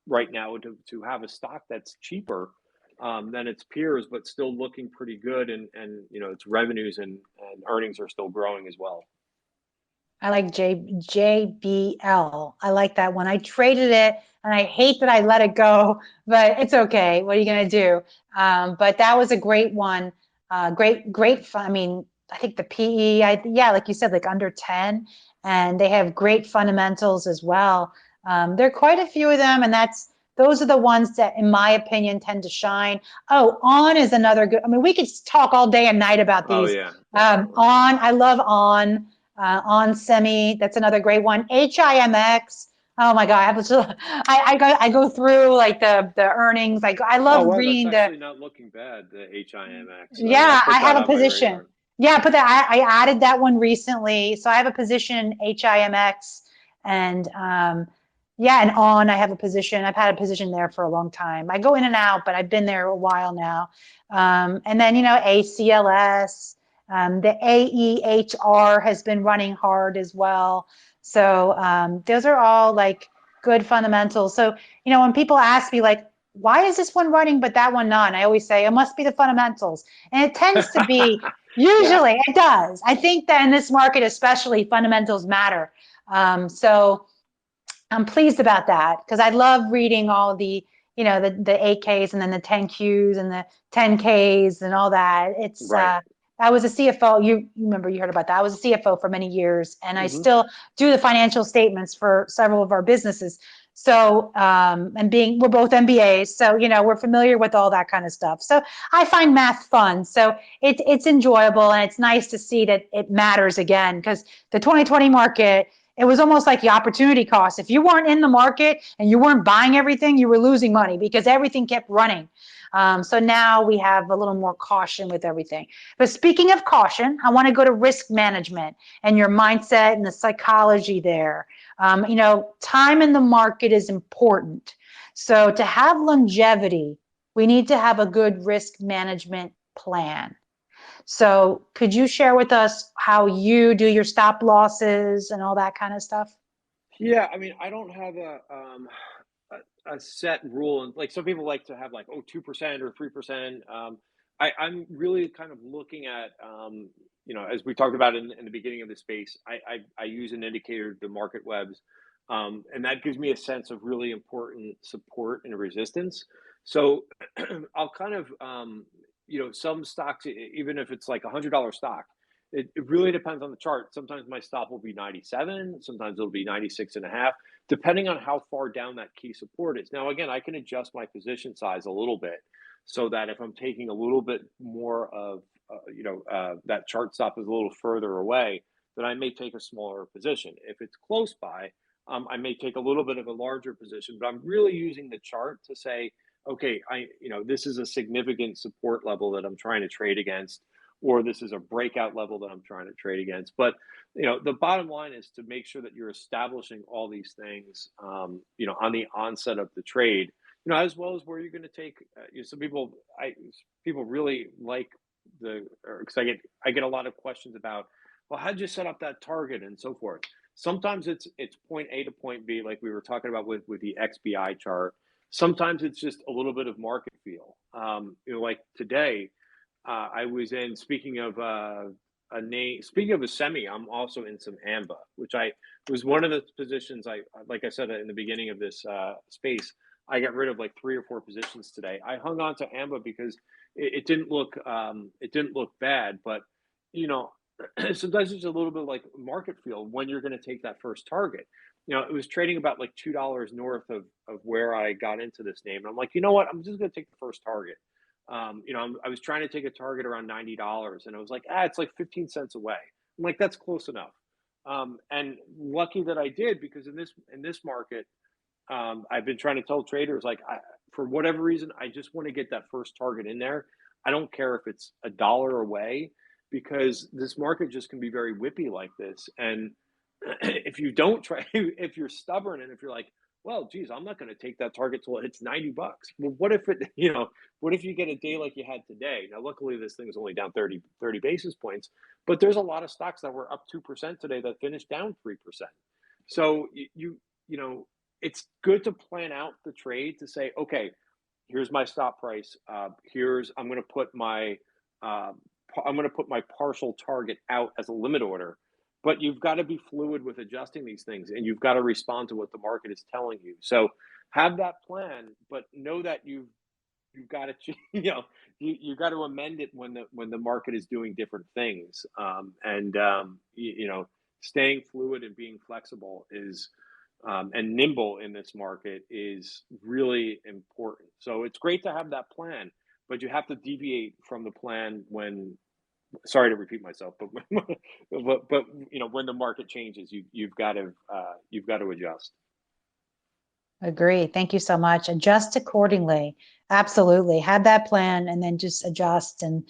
right now to have a stock that's cheaper than its peers, but still looking pretty good, and its revenues and earnings are still growing as well. I like JBL. I like that one. I traded it, and I hate that I let it go, but it's okay. What are you going to do? But that was a great one. Great fun. I mean, I think the PE, like you said, like under 10, and they have great fundamentals as well. There are quite a few of them, and those are the ones that, in my opinion, tend to shine. Oh, On is another good. I mean, we could talk all day and night about these. Oh yeah. On, I love On Semi. That's another great one. HIMX. Oh my God, I go through like the earnings. I love reading that's actually not looking bad. The HIMX. Yeah, I have a position. Yeah, I put that. I added that one recently, so I have a position in HIMX, and yeah, and On. I have a position. I've had a position there for a long time. I go in and out, but I've been there a while now. And then ACLS, the AEHR has been running hard as well. So those are all like good fundamentals. So when people ask me like, why is this one running but that one not? I always say it must be the fundamentals, and it tends to be. Usually it does. I think that in this market, especially, fundamentals matter. So I'm pleased about that because I love reading all the, the 8Ks and then the 10Qs and the 10Ks and all that. It's right. I was a CFO. You remember you heard about that. I was a CFO for many years, and I still do the financial statements for several of our businesses. So, we're both MBAs, so, we're familiar with all that kind of stuff. So I find math fun. So it's enjoyable, and it's nice to see that it matters again, because the 2020 market, it was almost like the opportunity cost. If you weren't in the market and you weren't buying everything, you were losing money because everything kept running. So now we have a little more caution with everything. But speaking of caution, I want to go to risk management and your mindset and the psychology there. Time in the market is important. So to have longevity, we need to have a good risk management plan. So could you share with us how you do your stop losses and all that kind of stuff? Yeah, I mean, I don't have a set rule, and like some people like to have like 2% or 3%. I'm really kind of looking at as we talked about in the beginning of the space. I use an indicator, the Marketwebs, and that gives me a sense of really important support and resistance. So I'll kind of some stocks, even if it's like $100 stock, it really depends on the chart. Sometimes my stop will be 97, sometimes it'll be 96 and a half, depending on how far down that key support is. Now, again, I can adjust my position size a little bit so that if I'm taking a little bit more of, that chart stop is a little further away, then I may take a smaller position. If it's close by, I may take a little bit of a larger position, but I'm really using the chart to say, okay, this is a significant support level that I'm trying to trade against, or this is a breakout level that I'm trying to trade against. But the bottom line is to make sure that you're establishing all these things, on the onset of the trade, as well as where you're going to take. Some people really like because I get a lot of questions about, well, how'd you set up that target and so forth. Sometimes it's point A to point B, like we were talking about with the XBI chart. Sometimes it's just a little bit of market feel. Like today, I was in, speaking of speaking of a semi, I'm also in some AMBA, which I was one of the positions like I said in the beginning of this space, I got rid of like 3 or 4 positions today. I hung on to AMBA because it didn't look bad, but you know, sometimes it's a little bit like market feel when you're going to take that first target. It was trading about like $2 north of where I got into this name. And I'm like, you know what? I'm just going to take the first target. I was trying to take a target around $90 and I was like, it's like 15 cents away. I'm like, that's close enough. And lucky that I did, because in this market, I've been trying to tell traders, like, for whatever reason, I just want to get that first target in there. I don't care if it's $1 away, because this market just can be very whippy like this. And if you don't try, if you're stubborn and if you're like, well, geez, I'm not going to take that target till it hits $90. Well, what if what if you get a day like you had today? Now, luckily, this thing is only down 30 basis points, but there's a lot of stocks that were up 2% today that finished down 3%. So you know, it's good to plan out the trade to say, okay, here's my stop price. I'm going to put my partial target out as a limit order. But you've got to be fluid with adjusting these things, and you've got to respond to what the market is telling you. So have that plan, but know that you've got to you got to amend it when the market is doing different things. Staying fluid and being flexible is and nimble in this market is really important. So it's great to have that plan, but you have to deviate from the plan when. Sorry to repeat myself, but when the market changes, you've got to adjust. Agree. Thank you so much. Adjust accordingly. Absolutely. Have that plan and then just adjust and,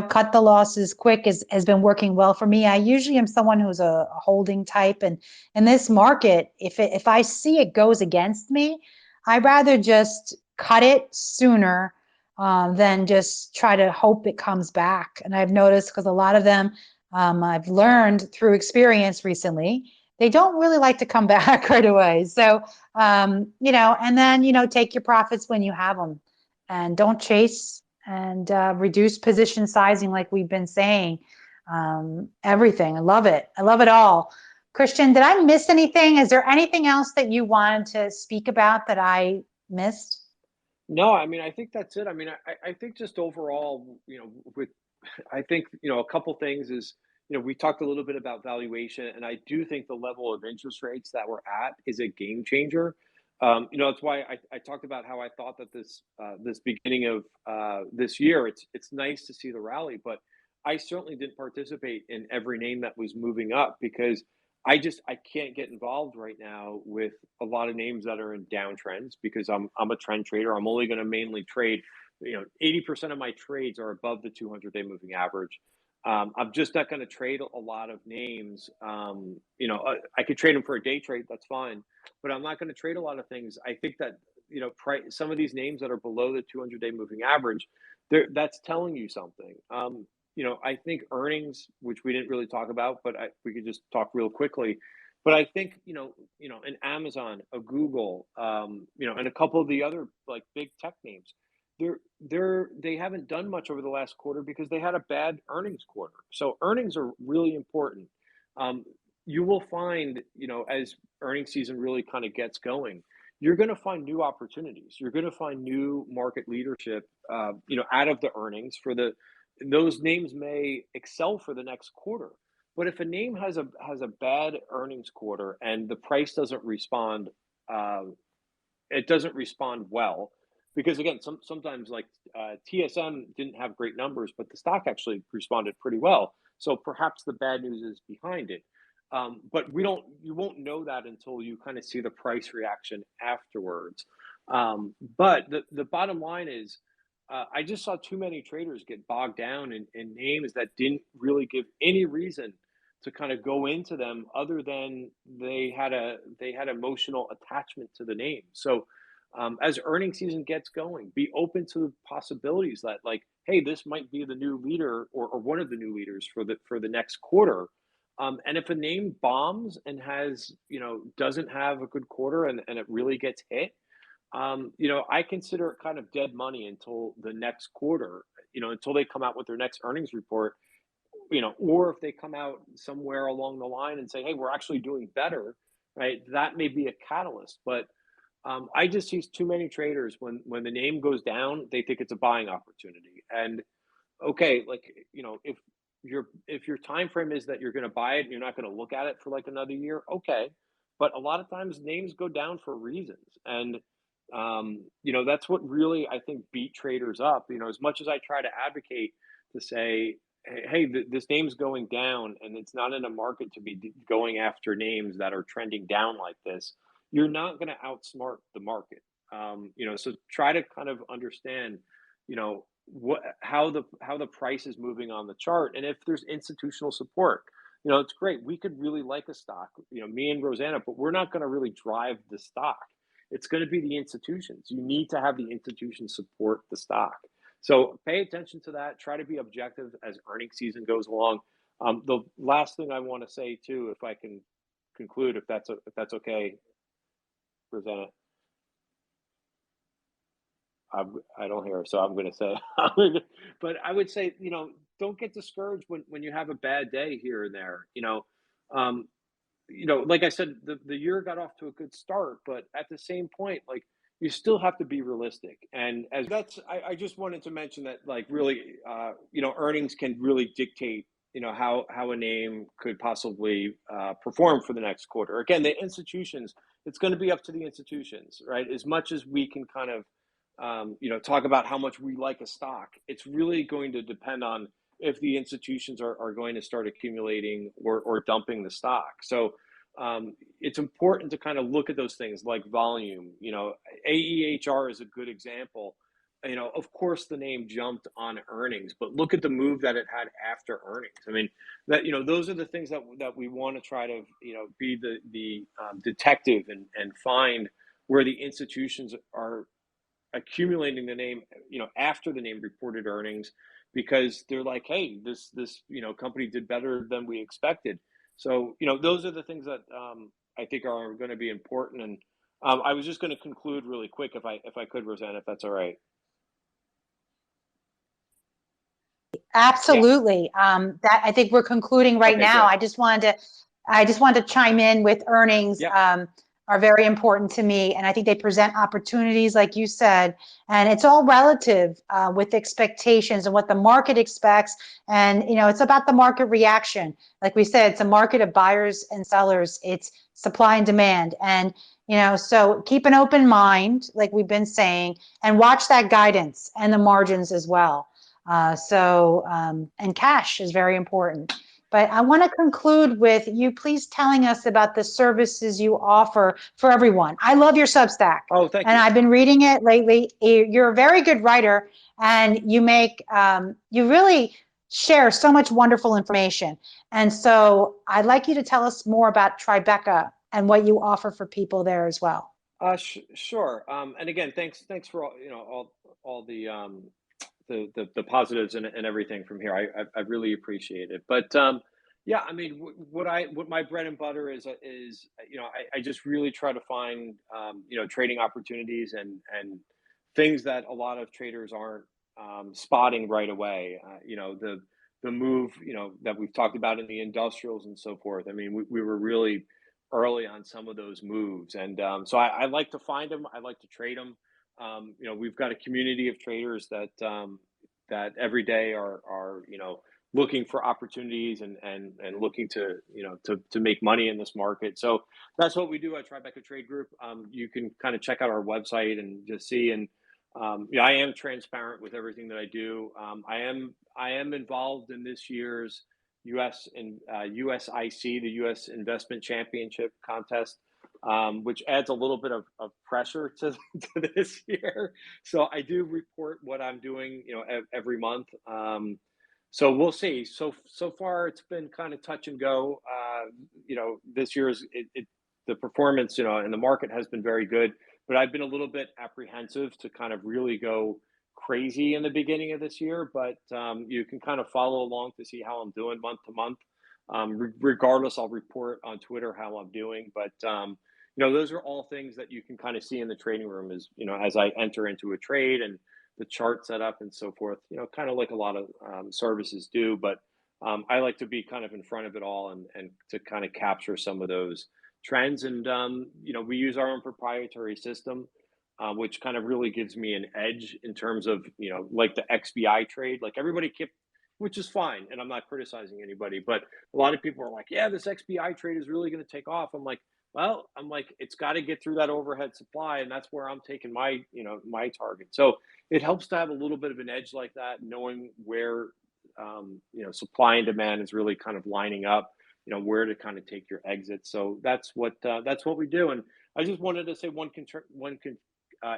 cut the losses quick has been working well for me. I usually am someone who's a holding type. And in this market, if I see it goes against me, I'd rather just cut it sooner than just try to hope it comes back. And I've noticed, because a lot of them I've learned through experience recently, they don't really like to come back right away. So, and then, take your profits when you have them and don't chase, and reduce position sizing like we've been saying. Everything. I love it. I love it all. Christian, did I miss anything? Is there anything else that you wanted to speak about that I missed? No, I mean, I think that's it. I mean, I think just overall, I think, a couple things is, we talked a little bit about valuation, and I do think the level of interest rates that we're at is a game changer. That's why I talked about how I thought that this beginning of this year, it's nice to see the rally, but I certainly didn't participate in every name that was moving up, because I can't get involved right now with a lot of names that are in downtrends, because I'm a trend trader. I'm only going to mainly trade, 80% of my trades are above the 200-day moving average. I'm just not going to trade a lot of names. I could trade them for a day trade. That's fine. But I'm not going to trade a lot of things. I think that, some of these names that are below the 200-day moving average, that's telling you something. I think earnings, which we didn't really talk about, but we could just talk real quickly. But I think, an Amazon, a Google, and a couple of the other like big tech names, they haven't done much over the last quarter because they had a bad earnings quarter. So earnings are really important. You will find, as earnings season really kind of gets going, you're going to find new opportunities. You're going to find new market leadership, out of the earnings. Those names may excel for the next quarter. But if a name has a bad earnings quarter and the price doesn't respond, it doesn't respond well. Because again, sometimes like TSM didn't have great numbers, but the stock actually responded pretty well. So perhaps the bad news is behind it. But you won't know that until you kind of see the price reaction afterwards. But the bottom line is, I just saw too many traders get bogged down in names that didn't really give any reason to kind of go into them, other than they had emotional attachment to the name. So as earnings season gets going, be open to the possibilities that, like, hey, this might be the new leader, or one of the new leaders for the next quarter. And if a name bombs and has, doesn't have a good quarter, and it really gets hit, I consider it kind of dead money until the next quarter, until they come out with their next earnings report, or if they come out somewhere along the line and say, hey, we're actually doing better, right? That may be a catalyst. But I just see too many traders, when the name goes down, they think it's a buying opportunity. And okay, like, if your time frame is that you're going to buy it and you're not going to look at it for like another year, okay. But a lot of times names go down for reasons. And that's what really, I think, beat traders up. As much as I try to advocate to say, hey, this name's going down, and it's not in a market to be going after names that are trending down like this, you're not going to outsmart the market. So try to kind of understand, how the price is moving on the chart, and if there's institutional support. It's great. We could really like a stock, me and Rosanna, but we're not going to really drive the stock. It's going to be the institutions. You need to have the institutions support the stock. So pay attention to that. Try to be objective as earnings season goes along. The last thing I want to say too, if I can conclude, if that's okay, Rosanna. I don't hear her, so I'm going to say, but I would say, don't get discouraged when you have a bad day here and there. Um, like I said, the year got off to a good start, but at the same point, like, you still have to be realistic. And as that's, I just wanted to mention that, like, really, earnings can really dictate, how a name could possibly perform for the next quarter. Again, the institutions, it's going to be up to the institutions, right? As much as we can kind of, talk about how much we like a stock, it's really going to depend on if the institutions are going to start accumulating or dumping the stock. So it's important to kind of look at those things like volume. AEHR is a good example. Of course, the name jumped on earnings, but look at the move that it had after earnings. I mean, that those are the things that we want to try to be the detective and find where the institutions are accumulating the name, after the name reported earnings, because they're like, hey, this company did better than we expected. So those are the things that I think are going to be important. And I was just going to conclude really quick, if I could, Rosanna, if that's all right. Absolutely. That I think we're concluding right Okay, now. good. I just wanted to chime in with earnings. Yep. Are very important to me, and I think they present opportunities, like you said, and it's all relative with expectations and what the market expects. And it's about the market reaction. Like we said, it's a market of buyers and sellers. It's supply and demand, and so keep an open mind, like we've been saying, and watch that guidance and the margins as well. And cash is very important. But I want to conclude with you please telling us about the services you offer for everyone. I love your Substack. Oh, thank and you. I've been reading it lately. You're a very good writer, and you really share so much wonderful information. And so I'd like you to tell us more about Tribeca and what you offer for people there as well. Sure. And again, thanks for all the positives and everything from here. I really appreciate it. But yeah, I mean, what my bread and butter is, I just really try to find trading opportunities and things that a lot of traders aren't spotting right away. The move that we've talked about in the industrials and so forth. I mean, we were really early on some of those moves, and so I like to find them. I like to trade them. We've got a community of traders that every day are looking for opportunities and looking to to make money in this market. So that's what we do at Tribeca Trade Group. You can kind of check out our website and just see. And I am transparent with everything that I do. I am involved in this year's USIC, the U.S. Investment Championship contest, which adds a little bit of pressure to this year. So I do report what I'm doing, every month. So we'll see. So far it's been kind of touch and go. This year's the performance, in the market has been very good, but I've been a little bit apprehensive to kind of really go crazy in the beginning of this year. But you can kind of follow along to see how I'm doing month to month. Regardless, I'll report on Twitter how I'm doing. But those are all things that you can kind of see in the trading room as I enter into a trade and the chart set up and so forth, kind of like a lot of services do. But I like to be kind of in front of it all and to kind of capture some of those trends. And, we use our own proprietary system, which kind of really gives me an edge in terms of, like the XBI trade, like everybody kept, which is fine. And I'm not criticizing anybody, but a lot of people are like, yeah, this XBI trade is really going to take off. I'm like, it's got to get through that overhead supply. And that's where I'm taking my target. So it helps to have a little bit of an edge like that, knowing where, supply and demand is really kind of lining up, where to kind of take your exit. So that's what we do. And I just wanted to say one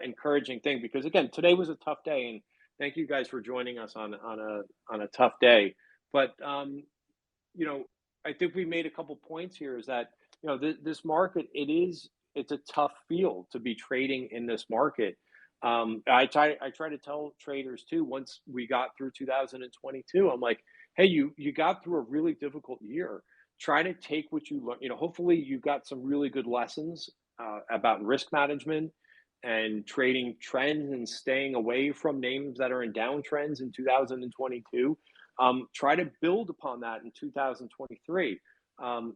encouraging thing, because again, today was a tough day, and thank you guys for joining us on a tough day. But I think we made a couple points here. Is that this market, it's a tough field to be trading in this market. I try to tell traders too, once we got through 2022, I'm like, hey, you got through a really difficult year. Try to take what you learned. Hopefully you got some really good lessons about risk management and trading trends and staying away from names that are in downtrends in 2022. Try to build upon that in 2023.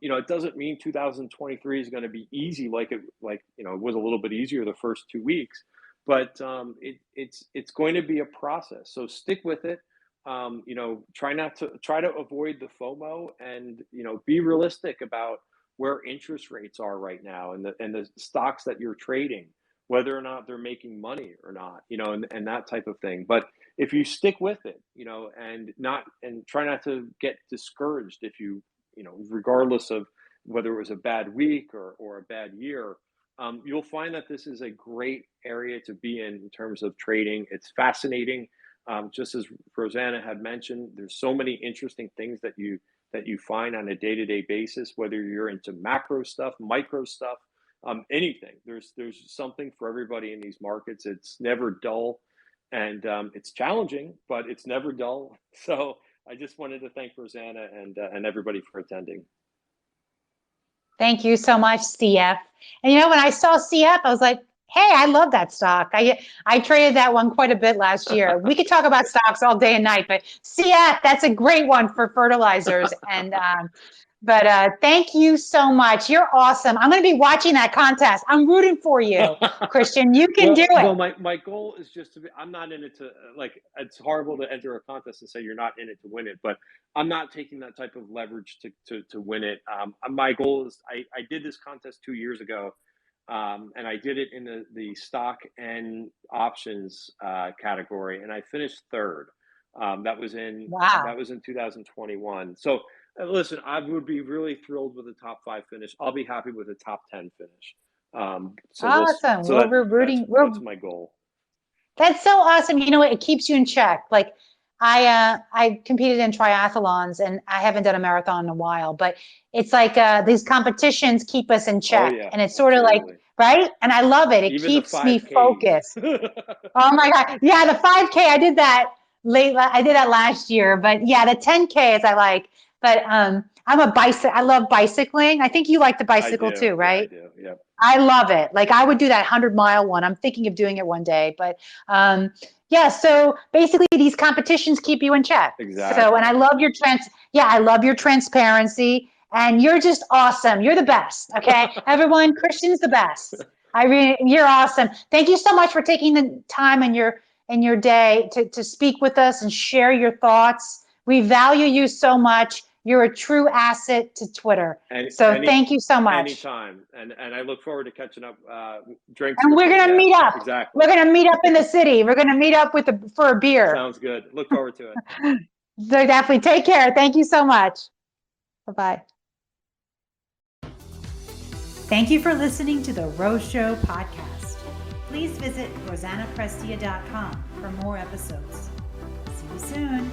It doesn't mean 2023 is going to be easy like it was a little bit easier the first 2 weeks, but it's going to be a process. So stick with it. Try to avoid the FOMO, and be realistic about where interest rates are right now and the stocks that you're trading, whether or not they're making money or not, and that type of thing. But if you stick with it, and try not to get discouraged if regardless of whether it was a bad week or a bad year, you'll find that this is a great area to be in terms of trading. It's fascinating. Just as Rosanna had mentioned, there's so many interesting things that you find on a day-to-day basis, whether you're into macro stuff, micro stuff, anything. There's something for everybody in these markets. It's never dull, and it's challenging, but it's never dull. So I just wanted to thank Rosanna and everybody for attending. Thank you so much, CF. And when I saw CF, I was like, hey, I love that stock. I traded that one quite a bit last year. We could talk about stocks all day and night, but CF, that's a great one for fertilizers. And but thank you so much. You're awesome. I'm going to be watching that contest. I'm rooting for you, Christian. You can do it. Well, my goal is just to be, I'm not in it to, it's horrible to enter a contest and say you're not in it to win it, but I'm not taking that type of leverage to win it. My goal is, I did this contest 2 years ago, and I did it in the stock and options category, and I finished third. That was in 2021. So listen, I would be really thrilled with a top 5 finish. I'll be happy with a top 10 finish. Awesome. We're rooting. That's my goal. That's so awesome. It keeps you in check. Like I competed in triathlons, and I haven't done a marathon in a while, but it's like these competitions keep us in check. Oh, yeah, and it's sort of like, right? And I love it. It Even keeps me 5Ks. focused. Oh my God. Yeah, the 5K, I did that last year, but yeah, the 10Ks I like. But I love bicycling. I think you like the bicycle too, right? Yeah, I do. Yep. I love it. Like I would do that 100-mile one. I'm thinking of doing it one day, but yeah. So basically, these competitions keep you in check. Exactly. So, and I love your transparency, and you're just awesome. You're the best. Okay, everyone, Christian's the best. You're awesome. Thank you so much for taking the time in your day to speak with us and share your thoughts. We value you so much. You're a true asset to Twitter. Thank you so much. Anytime. And I look forward to catching up, drinks. And we're going to meet up. Exactly. We're going to meet up in the city. We're going to meet up for a beer. Sounds good. Look forward to it. So definitely. Take care. Thank you so much. Bye-bye. Thank you for listening to the Rose Show podcast. Please visit rosannaprestia.com for more episodes. See you soon.